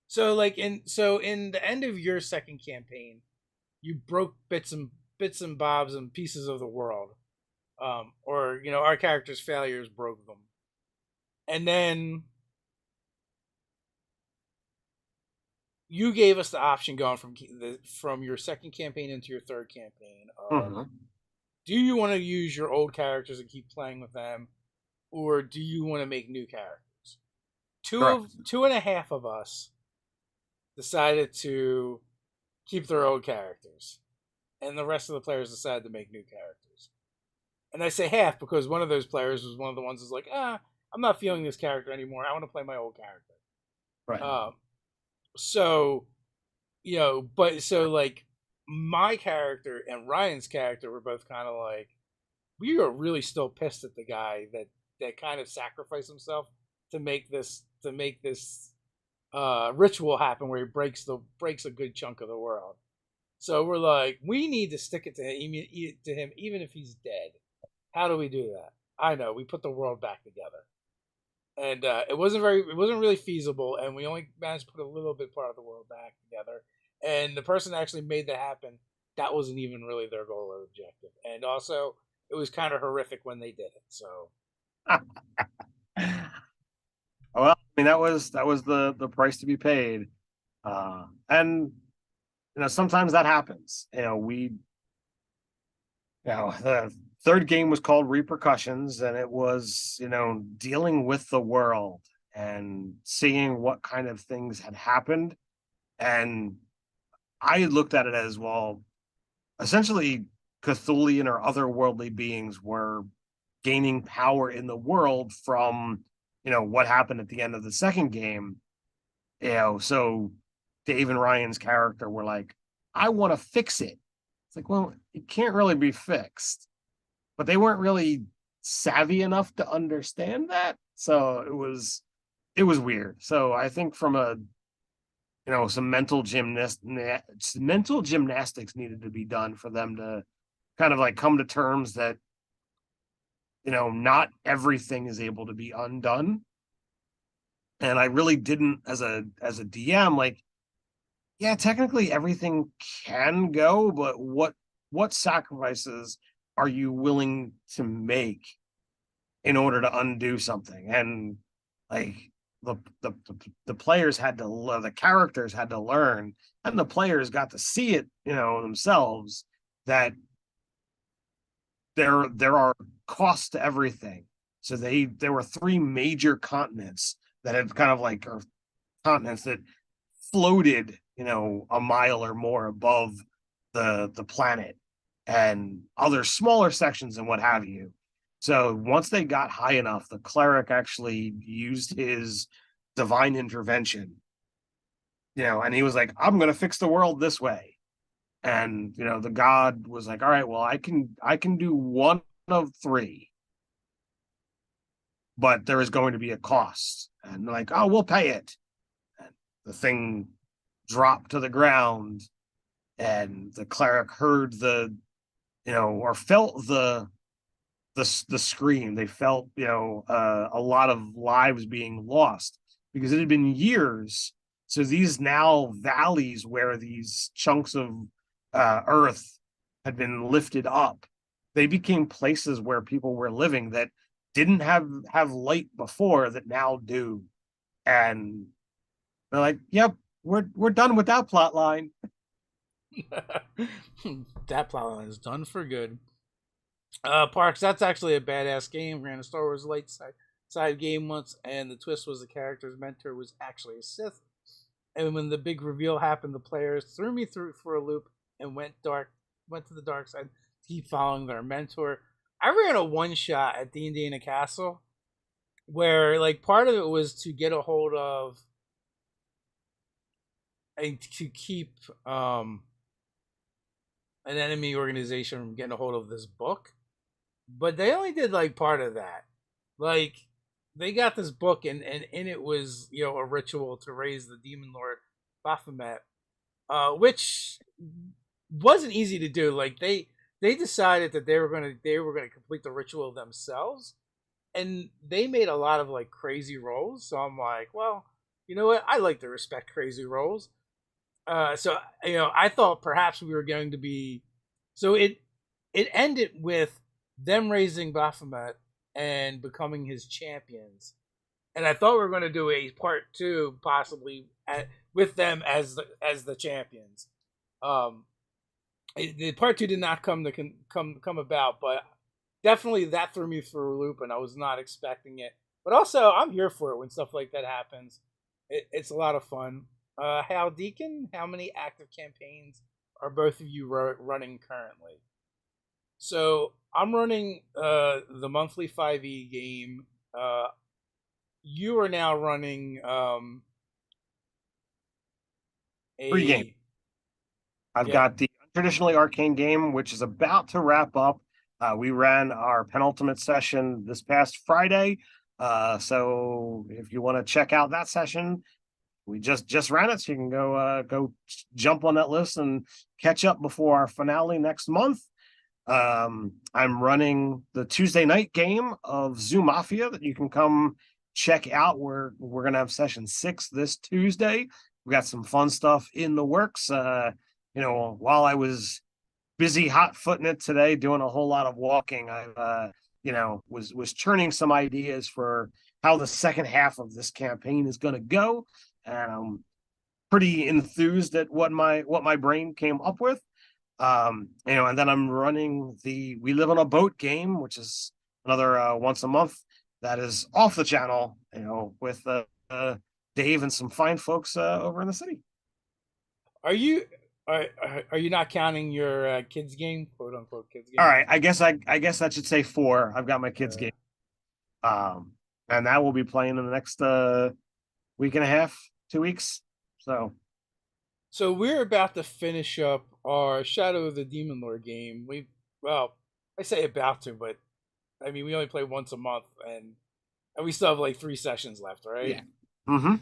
So like in the end of your second campaign, you broke bits and bobs and pieces of the world, or our characters' failures broke them, and then you gave us the option going from your second campaign into your third campaign of, Mhm. do you want to use your old characters and keep playing with them, or do you want to make new characters? Correct. Two and a half of us decided to keep their old characters, and the rest of the players decided to make new characters. And I say half because one of those players was one of the ones who's like, I'm not feeling this character anymore. I want to play my old character. Right. Um, so but so like my character and Ryan's character were both kind of like, we are really still pissed at the guy that kind of sacrificed himself to make this ritual happen where he breaks a good chunk of the world. So we're like, we need to stick it to him even if he's dead. How do we do that? I know we put the world back together, and it wasn't really feasible, and we only managed to put a little bit part of the world back together. And the person that actually made that happen, that wasn't even really their goal or objective, and also it was kind of horrific when they did it. So Well, I mean that was the price to be paid. And sometimes that happens. The third game was called Repercussions, and it was, dealing with the world and seeing what kind of things had happened. And I looked at it as, well, essentially Cthulian or otherworldly beings were gaining power in the world from, what happened at the end of the second game. So Dave and Ryan's character were like, I want to fix it. It's like, well, it can't really be fixed. But they weren't really savvy enough to understand that. So it was weird. So I think from a some mental gymnastics needed to be done for them to kind of like come to terms that not everything is able to be undone. And I really didn't, as a DM, like, yeah, technically everything can go, but what sacrifices are you willing to make in order to undo something? And like the the players had to the characters had to learn, and the players got to see it, themselves, that there are costs to everything. So there were three major continents that had kind of like, or continents that floated, a mile or more above the planet, and other smaller sections and what have you. So once they got high enough, the cleric actually used his divine intervention, and he was like, I'm going to fix the world this way. And, the god was like, all right, well, I can do one of three, but there is going to be a cost. And they're like, oh, we'll pay it. And the thing dropped to the ground, and the cleric heard or felt the scream. They felt, a lot of lives being lost because it had been years. So these now valleys where these chunks of earth had been lifted up, they became places where people were living that didn't have light before that now do. And they're like, "Yep, we're done with that plot line." That plot line is done for good. Parks, that's actually a badass game. Ran a Star Wars side game once, and the twist was the character's mentor was actually a Sith. And when the big reveal happened, the players threw me through for a loop and went to the dark side to keep following their mentor. I ran a one shot at D&D in a castle where like part of it was to get a hold of and to keep an enemy organization from getting a hold of this book. But they only did like part of that. Like they got this book and in it was, a ritual to raise the demon lord Baphomet, which wasn't easy to do. Like they decided that they were gonna complete the ritual themselves, and they made a lot of like crazy rolls. So I'm like, well, you know what? I like to respect crazy rolls. So I thought perhaps we were going to be. So it ended with them raising Baphomet and becoming his champions, and I thought we were going to do a part two, possibly with them as the champions. Um, the part two did not come about, but definitely that threw me through a loop, and I was not expecting it. But also, I'm here for it when stuff like that happens. It's a lot of fun. Hal Deacon, how many active campaigns are both of you running currently? So I'm running the monthly 5e game. You are now running Free game. a I've yeah. got the traditionally arcane game, which is about to wrap up. We ran our penultimate session this past Friday. So if you want to check out that session, we just ran it, so you can go jump on that list and catch up before our finale next month. I'm running the Tuesday night game of Zoo Mafia that you can come check out. We're gonna have session 6 this Tuesday. We got some fun stuff in the works. While I was busy hot footing it today, doing a whole lot of walking, was churning some ideas for how the second half of this campaign is going to go, and I'm pretty enthused at what my brain came up with. And then I'm running the We Live on a Boat game, which is another once a month that is off the channel, with Dave and some fine folks over in the city. Are you are are you not counting your kids game, quote unquote kids All game? right, I guess I should say 4. I've got my kids Uh, game, and that will be playing in the next week and a half, 2 weeks. So so we're about to finish up our Shadow of the Demon Lord game. Well, I say about to, but I mean we only play once a month, and we still have like 3 sessions left, right? yeah. Mm-hmm.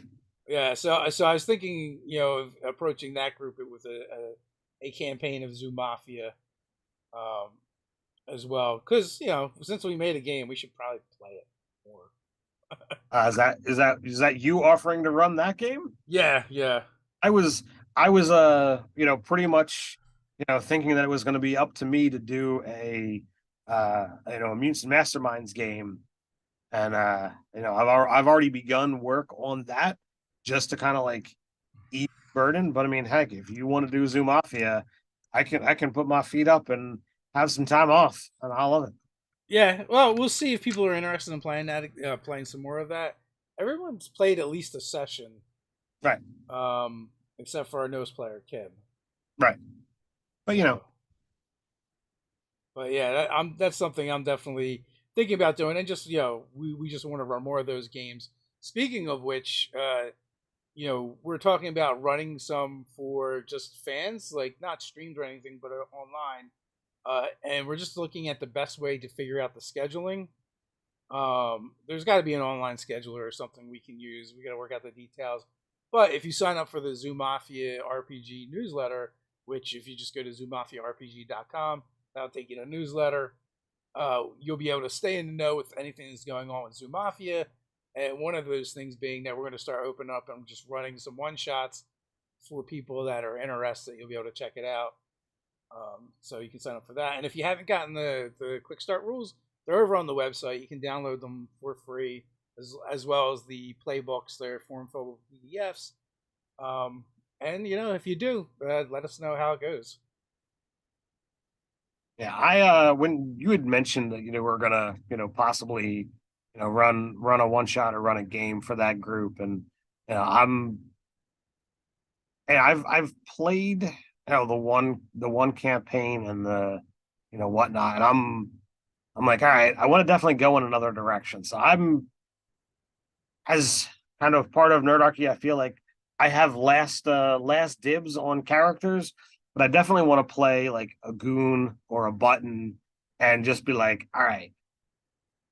Yeah. So I was thinking, of approaching that group with a campaign of Zoo Mafia, um, as well, because since we made a game, we should probably play it more. Is that you offering to run that game? Yeah, yeah. I was pretty much thinking that it was going to be up to me to do a Mutants and Masterminds game, and I've already begun work on that just to kind of like ease burden. But I mean, heck, if you want to do Zoo Mafia, I can put my feet up and have some time off, and I love it. Yeah, well, we'll see if people are interested in playing that, playing some more of that. Everyone's played at least a session, Right, except for our nose player Kim. right. But So, but yeah, that's something I'm definitely thinking about doing, and just we just want to run more of those games. Speaking of which, we're talking about running some for just fans, like not streamed or anything, but online. And we're just looking at the best way to figure out the scheduling. There's got to be an online scheduler or something we can use. We got to work out the details. But if you sign up for the Zoo Mafia RPG newsletter, which if you just go to zoomafiarpg.com, That'll take you to a newsletter. You'll be able to stay in the know with anything that's going on with Zoo Mafia. And one of those things being that we're going to start opening up and just running some one shots for people that are interested. You'll be able to check it out. So you can sign up for that. And if you haven't gotten the quick start rules, they're over on the website. You can download them for free, as well as the playbooks. They're form-filled PDFs. And if you do, let us know how it goes. Yeah, I when you had mentioned that we're gonna possibly run a one shot or run a game for that group, and I'm and I've played the one campaign and the whatnot, and I'm like, all right, I want to definitely go in another direction. So I'm, as kind of part of Nerdarchy, I feel like I have last dibs on characters, but I definitely want to play like a goon or a button and just be like, all right,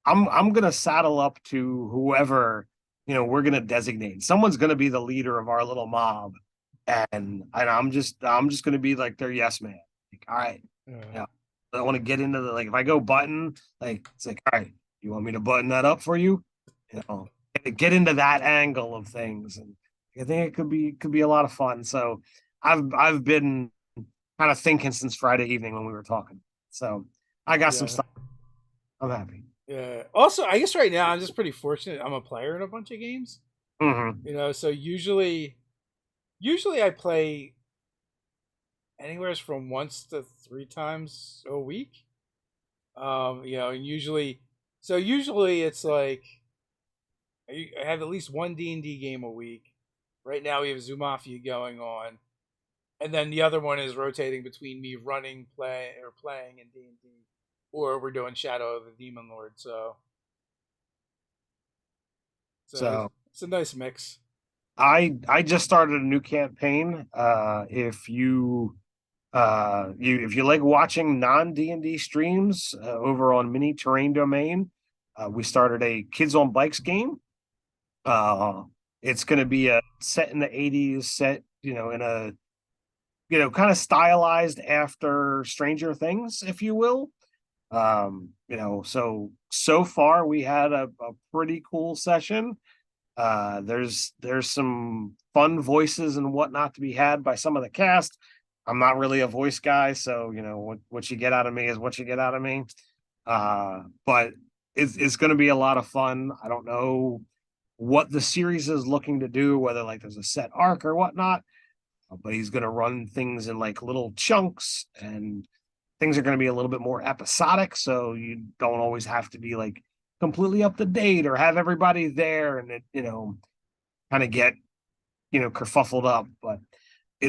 I'm gonna saddle up to whoever we're gonna designate. Someone's gonna be the leader of our little mob, and I'm just gonna be like their yes man. Like, all right, Yeah. I want to get into the, like, if I go button, like it's like, all right, you want me to button that up for you? Get into that angle of things, and I think it could be a lot of fun. So I've been kind of thinking since Friday evening when we were talking. So I got some Yeah. stuff. I'm happy. Yeah. Also, I guess right now I'm just pretty fortunate. I'm a player in a bunch of games. Mm-hmm. So usually I play anywhere from once to three times a week. And usually it's like I have at least one D&D game a week. Right now we have Zoo Mafia going on, and then the other one is rotating between me playing in D&D, or we're doing Shadow of the Demon Lord. So So it's a nice mix. I just started a new campaign. If you like watching non D&D streams over on Mini Terrain Domain, we started a Kids on Bikes game. Uh, it's going to be a set in the 80s, set in a kind of stylized after Stranger Things, if you will. So far we had a pretty cool session. There's some fun voices and whatnot to be had by some of the cast. I'm not really a voice guy, so what you get out of me is what you get out of me. But it's going to be a lot of fun. I don't know what the series is looking to do, whether like there's a set arc or whatnot, but he's going to run things in like little chunks, and things are going to be a little bit more episodic, so you don't always have to be like completely up to date or have everybody there, and it kind of get kerfuffled up. But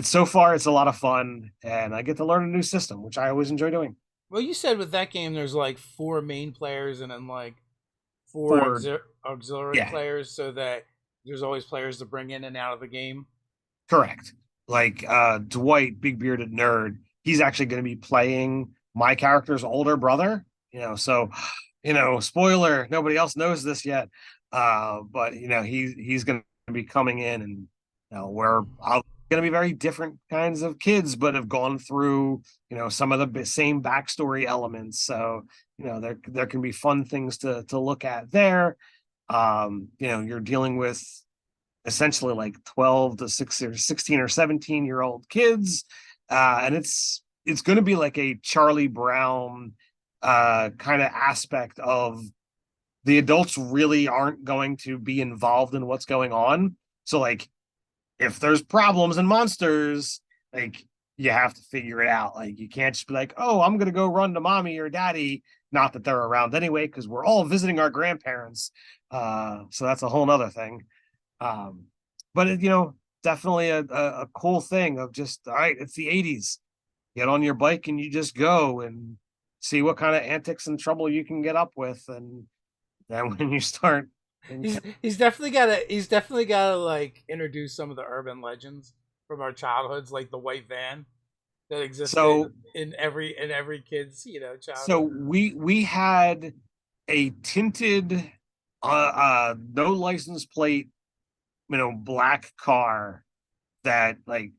so far it's a lot of fun, and I get to learn a new system, which I always enjoy doing. Well, you said with that game there's like four main players and then like four For auxiliary Yeah, players, so that there's always players to bring in and out of the game. correct. Like Dwight, big bearded nerd, he's actually going to be playing my character's older brother. So spoiler, nobody else knows this yet. But he's going to be coming in, and we're all going to be very different kinds of kids, but have gone through some of the same backstory elements. So there can be fun things to look at there. You're dealing with essentially like 12 to 16 or 17-year-old kids, and it's going to be like a Charlie Brown kind of aspect of the adults really aren't going to be involved in what's going on. So like if there's problems and monsters, like you have to figure it out. Like you can't just be like, oh, I'm gonna go run to mommy or daddy. Not that they're around anyway, because we're all visiting our grandparents. So that's a whole nother thing. Um, but definitely a cool thing of just, all right, it's the 80s. Get on your bike and you just go and see what kind of antics and trouble you can get up with. And then when you start He's definitely gotta like introduce some of the urban legends from our childhoods, like the white van that existed so in every kid's so childhood. we had a tinted no license plate, black car that like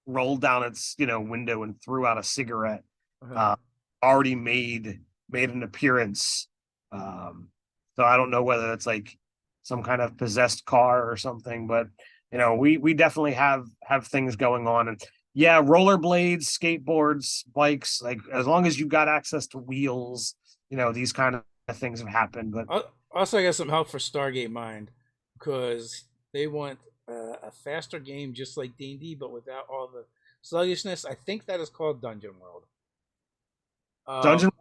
rolled down its window and threw out a cigarette. Uh-huh. uh already made an appearance. So I don't know whether it's like some kind of possessed car or something, but we definitely have things going on. And yeah, rollerblades, skateboards, bikes, like as long as you got access to wheels, these kind of things have happened. But Also, I got some help for Stargate Mind because they want a faster game just like D&D, but without all the sluggishness. I think that is called Dungeon World. Dungeon Um,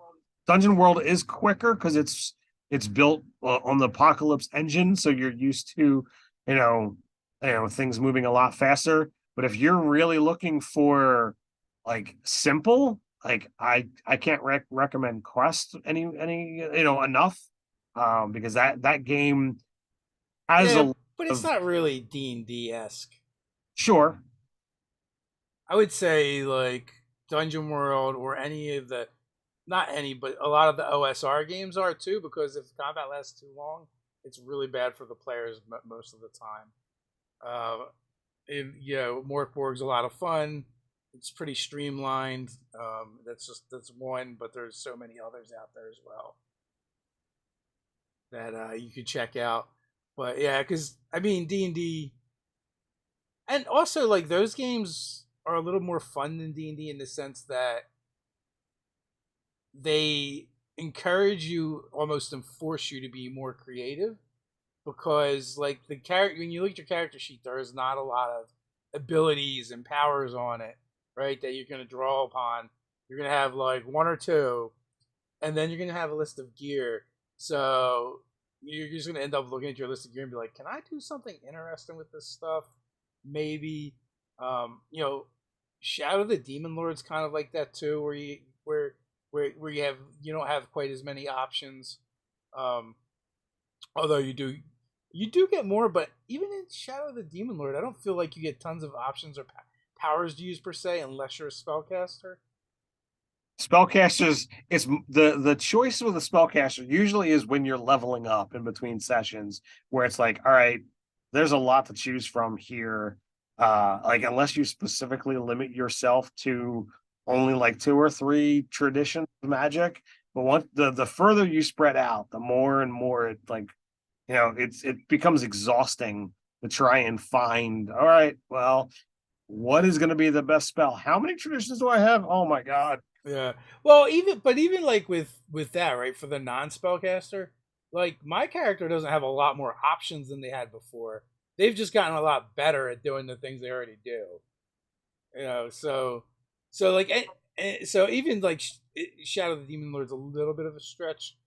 Dungeon World is quicker because it's built on the Apocalypse engine, so you're used to you know things moving a lot faster. But if you're really looking for like simple, like I can't recommend Quest any enough, because that game has a yeah, lot but it's of not really D&D esque. sure. I would say like Dungeon World or any of the, not any, but a lot of the OSR games are too, because if combat lasts too long, it's really bad for the players most of the time. Morkborg's a lot of fun. It's pretty streamlined. That's one, but there's so many others out there as well that you could check out. But yeah, because I mean D&D, and also like those games are a little more fun than D&D in the sense that they encourage you, almost enforce you to be more creative, because like the character, when you look at your character sheet, there is not a lot of abilities and powers on it, right, that you're going to draw upon. You're going to have like one or two, and then you're going to have a list of gear. So you're just going to end up looking at your list of gear and be like, can I do something interesting with this stuff? Maybe. um you know Shadow of the Demon Lord's kind of like that too, where you don't have quite as many options. um Although you do get more, but even in Shadow of the Demon Lord, I don't feel like you get tons of options or powers to use per se, unless you're a spellcaster. Spellcasters, it's the choice with the spellcaster usually is when you're leveling up in between sessions, where it's like, all right, there's a lot to choose from here. Like unless you specifically limit yourself to only like two or three traditions of magic, but once the further you spread out, the more and more it like, it becomes exhausting to try and find, all right, well, what is going to be the best spell? How many traditions do I have? Oh my god. Yeah. Well, even like with that, right, for the non-spellcaster, like my character doesn't have a lot more options than they had before. They've just gotten a lot better at doing the things they already do. So like so even like Shadow of the Demon Lord's a little bit of a stretch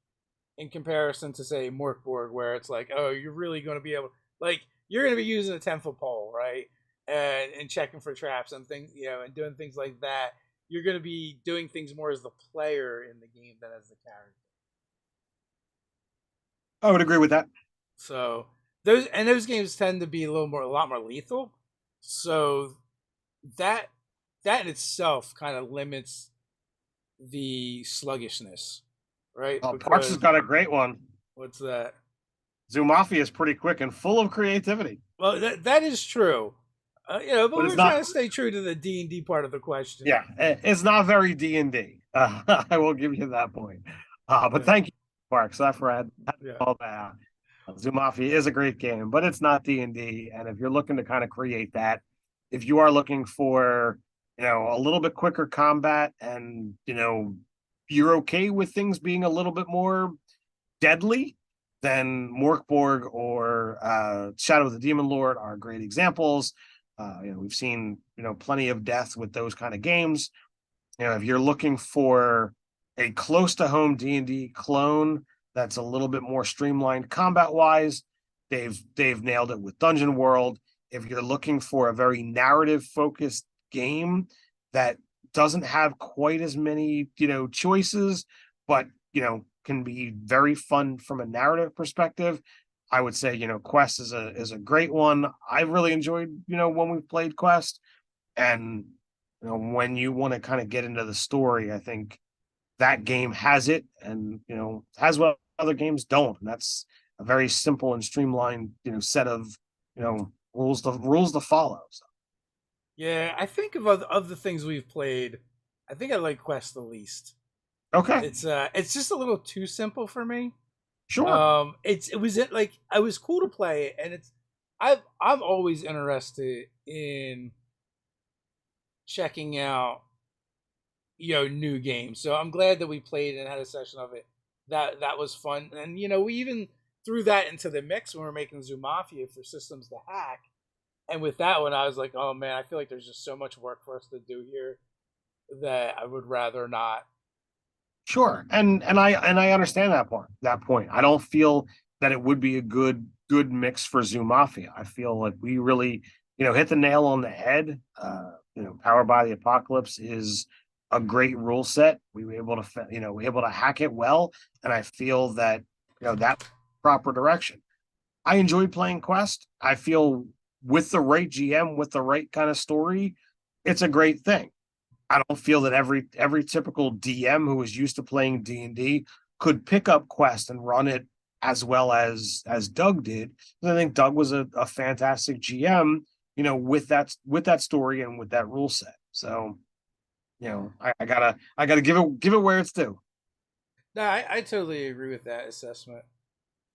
in comparison to say Morkborg, where it's like, oh, you're really going to be able, like, you're going to be using a 10-foot pole, right, and checking for traps and things, and doing things like that. You're going to be doing things more as the player in the game than as the character. I would agree with that. So those games tend to be a lot more lethal. So that that in itself kind of limits the sluggishness, right? Parks has Because got a great one. what's that? Zoo Mafia is pretty quick and full of creativity, Well, that is true. But but it's we're not. trying to stay true to the D&D part of the question. Yeah, it's not very D&D. I will give you that point. But Yeah, thank you, Parks. I had yeah, all that. Zoo Mafia is a great game, but it's not D&D. And if you're looking to kind of create that, if you are looking for a little bit quicker combat, and you're okay with things being a little bit more deadly, then Morkborg or Shadow of the Demon Lord are great examples. We've seen plenty of death with those kind of games. If you're looking for a close to home D&D clone that's a little bit more streamlined combat wise, they've nailed it with Dungeon World. If you're looking for a very narrative focused game that doesn't have quite as many choices, but can be very fun from a narrative perspective, I would say Quest is a great one. I really enjoyed when we played Quest. And when you want to kind of get into the story, I think that game has it, and has what other games don't. And that's a very simple and streamlined set of rules to follow. So yeah. I think of the things we've played, I think I like Quest the least. Okay, It's just a little too simple for me. sure. It was like it was cool to play it, and I'm always interested in checking out new games. So I'm glad that we played and had a session of it. That was fun, and we even threw that into the mix when we were making Zoo Mafia for systems to hack. And with that one, I was like, oh man, I feel like there's just so much work for us to do here that I would rather not. Sure. And I understand that point. I don't feel that it would be a good mix for Zoo Mafia. I feel like we really, hit the nail on the head. Powered by the Apocalypse is a great rule set. We were able to able to hack it well, and I feel that that proper direction. I enjoyed playing Quest. I feel with the right GM, with the right kind of story, it's a great thing. I don't feel that every typical DM who is used to playing D&D could pick up Quest and run it as well as Doug did. And I think Doug was a fantastic GM, with that story and with that rule set. So, I gotta give it where it's due. No, I totally agree with that assessment.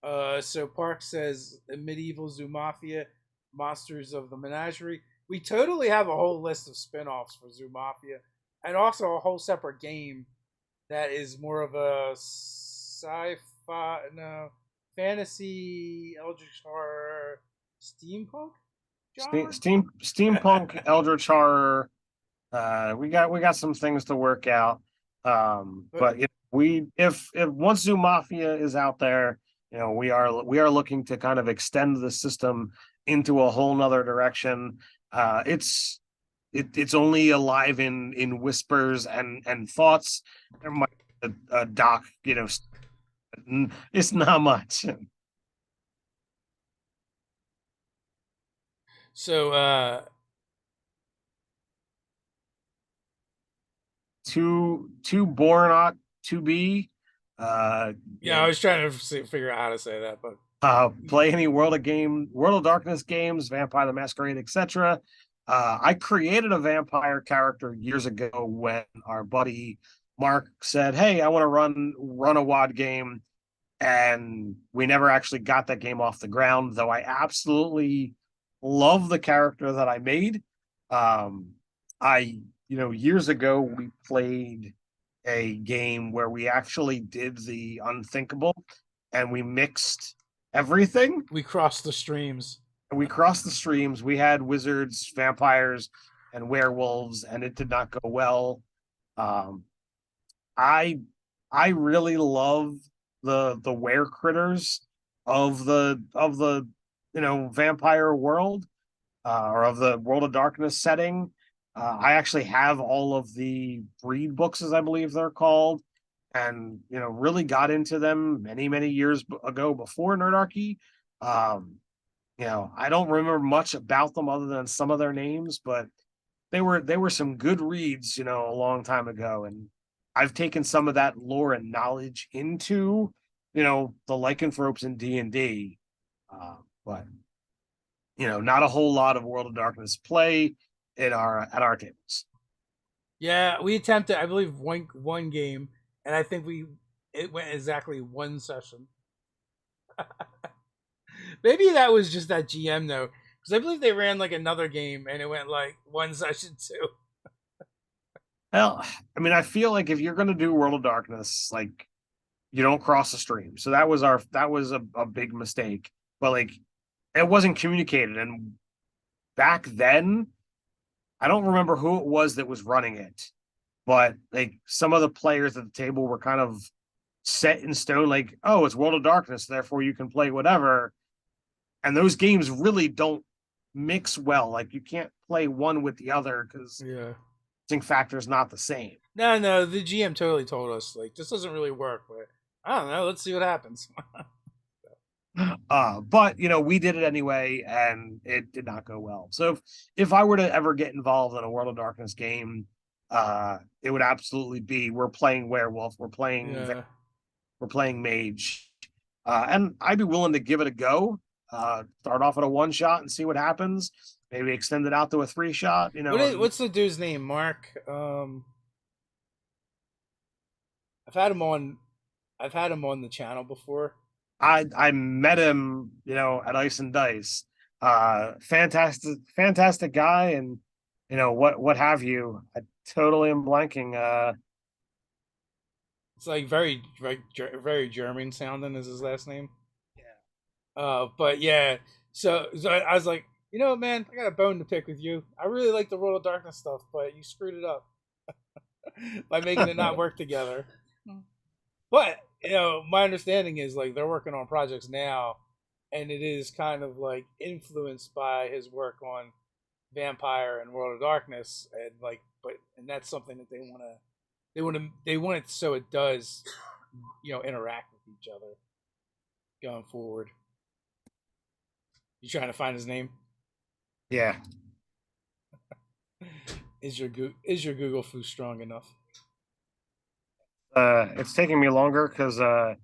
So Park says medieval zoo mafia, monsters of the menagerie. We totally have a whole list of spin-offs for Zoo Mafia, and also a whole separate game that is more of a sci-fi, no, fantasy, eldritch horror, steampunk genre. Steampunk, Eldritch horror. We got some things to work out. But But we if once Zoo Mafia is out there, we are looking to kind of extend the system into a whole nother direction. It's only alive in whispers and thoughts. There might be a doc, it's not much. so Two Bornok to be. Uh, yeah, I was trying to figure out how to say that, but play any World of Darkness games, Vampire the Masquerade, etc. I created a vampire character years ago when our buddy Mark said, "Hey, I want to run a WAD game," and we never actually got that game off the ground. Though I absolutely love the character that I made. I years ago we played a game where we actually did the unthinkable and we mixed everything. we crossed the streams. We crossed the streams. We had wizards, vampires, and werewolves, and it did not go well. Um, I I really love the were critters of the vampire world, or of the World of Darkness setting. I actually have all of the breed books, as I believe they're called, and really got into them many years ago before Nerdarchy. Um, I don't remember much about them other than some of their names, but they were some good reads, a long time ago, and I've taken some of that lore and knowledge into the lycanthropes in D&D, but not a whole lot of World of Darkness play at our tables. Yeah, we attempted, I believe, one game, and I think it went exactly one session. Maybe that was just that GM though, because I believe they ran like another game and it went like one session too. Well, I mean, I feel like if you're going to do World of Darkness, like, you don't cross the stream. So that was a big mistake. But like, it wasn't communicated, and back then, I don't remember who it was that was running it, but like some of the players at the table were kind of set in stone, like, oh, it's World of Darkness, therefore you can play whatever. And those games really don't mix well. Like, you can't play one with the other because Yeah. sync factor is not the same. No, the GM totally told us like this doesn't really work, but I don't know. Let's see what happens. But we did it anyway, and it did not go well. So if I were to ever get involved in a World of Darkness game, it would absolutely be, we're playing werewolf, Yeah. we're playing mage, and I'd be willing to give it a go. Start off at a one shot and see what happens. Maybe extend it out to a three shot. What's the dude's name? Mark. I've had him on. I've had him on the channel before. I met him, at Ice and Dice. Fantastic guy, and what have you. I totally am blanking. It's like very German sounding is his last name. But yeah, so I was like, man, I got a bone to pick with you. I really like the World of Darkness stuff, but you screwed it up by making it not work together. But my understanding is like they're working on projects now, and it is kind of like influenced by his work on Vampire and World of Darkness, and like, and that's something that they want it so it does, interact with each other going forward. You trying to find his name? Yeah. Is your Google foo strong enough? It's taking me longer because the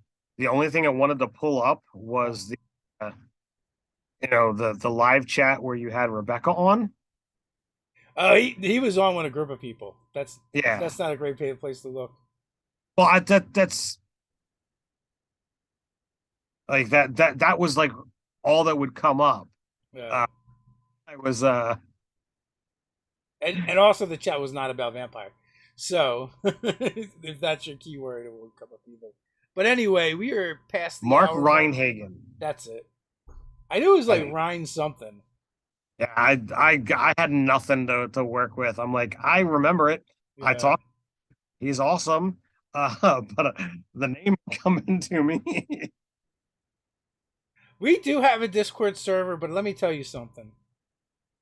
only thing I wanted to pull up was the live chat where you had Rebecca on. He was on with a group of people. Yeah. That's not a great place to look. Well, that's like that was like all that would come up. Yeah. I was And also the chat was not about vampire. So if that's your keyword, it won't come up either. But anyway, we are past the Mark hour Reinhagen. That's it. I knew it was like Ryan something. Yeah, I had nothing to work with. I'm like, I remember it. Yeah. I talked. He's awesome. But the name coming to me. We do have a Discord server, but let me tell you something.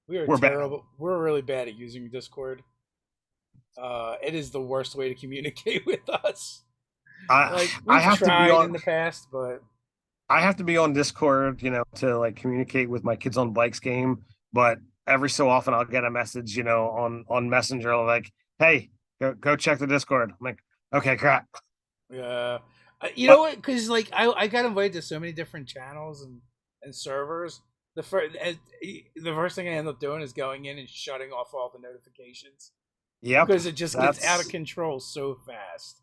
We're terrible. Bad. We're really bad at using Discord. It is the worst way to communicate with us. We've tried in the past, but I have to be on Discord, to like communicate with my Kids on Bikes game. But every so often, I'll get a message, on Messenger, like, "Hey, go check the Discord." I'm like, "Okay, crap." Yeah, you know what? Because like I got invited to so many different channels and servers. The first thing I end up doing is going in and shutting off all the notifications. Yep, because it just gets out of control so fast.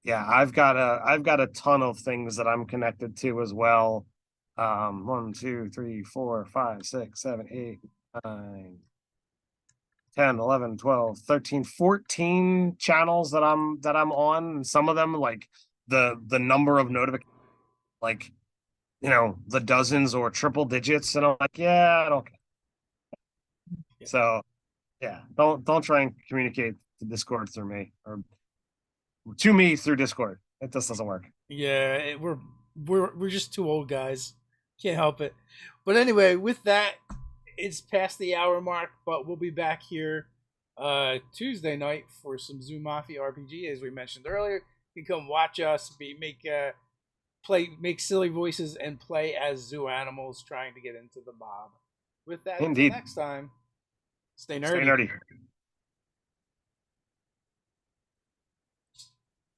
Yeah, I've got a ton of things that I'm connected to as well. 1, 2, 3, 4, 5, 6, 7, 8, 9, 10, 11, 12, 13, 14 channels that I'm on. And some of them like the number of notifications, like the dozens or triple digits, and I'm like, yeah, I don't care. Yeah. So yeah, don't try and communicate to Discord through me or to me through Discord. It just doesn't work. Yeah, we're just two old guys. Can't help it. But anyway, with that, it's past the hour mark, but we'll be back here Tuesday night for some Zoo Mafia RPG, as we mentioned earlier. You can come watch us make silly voices and play as zoo animals trying to get into the mob. With that, until next time, stay nerdy. Stay nerdy.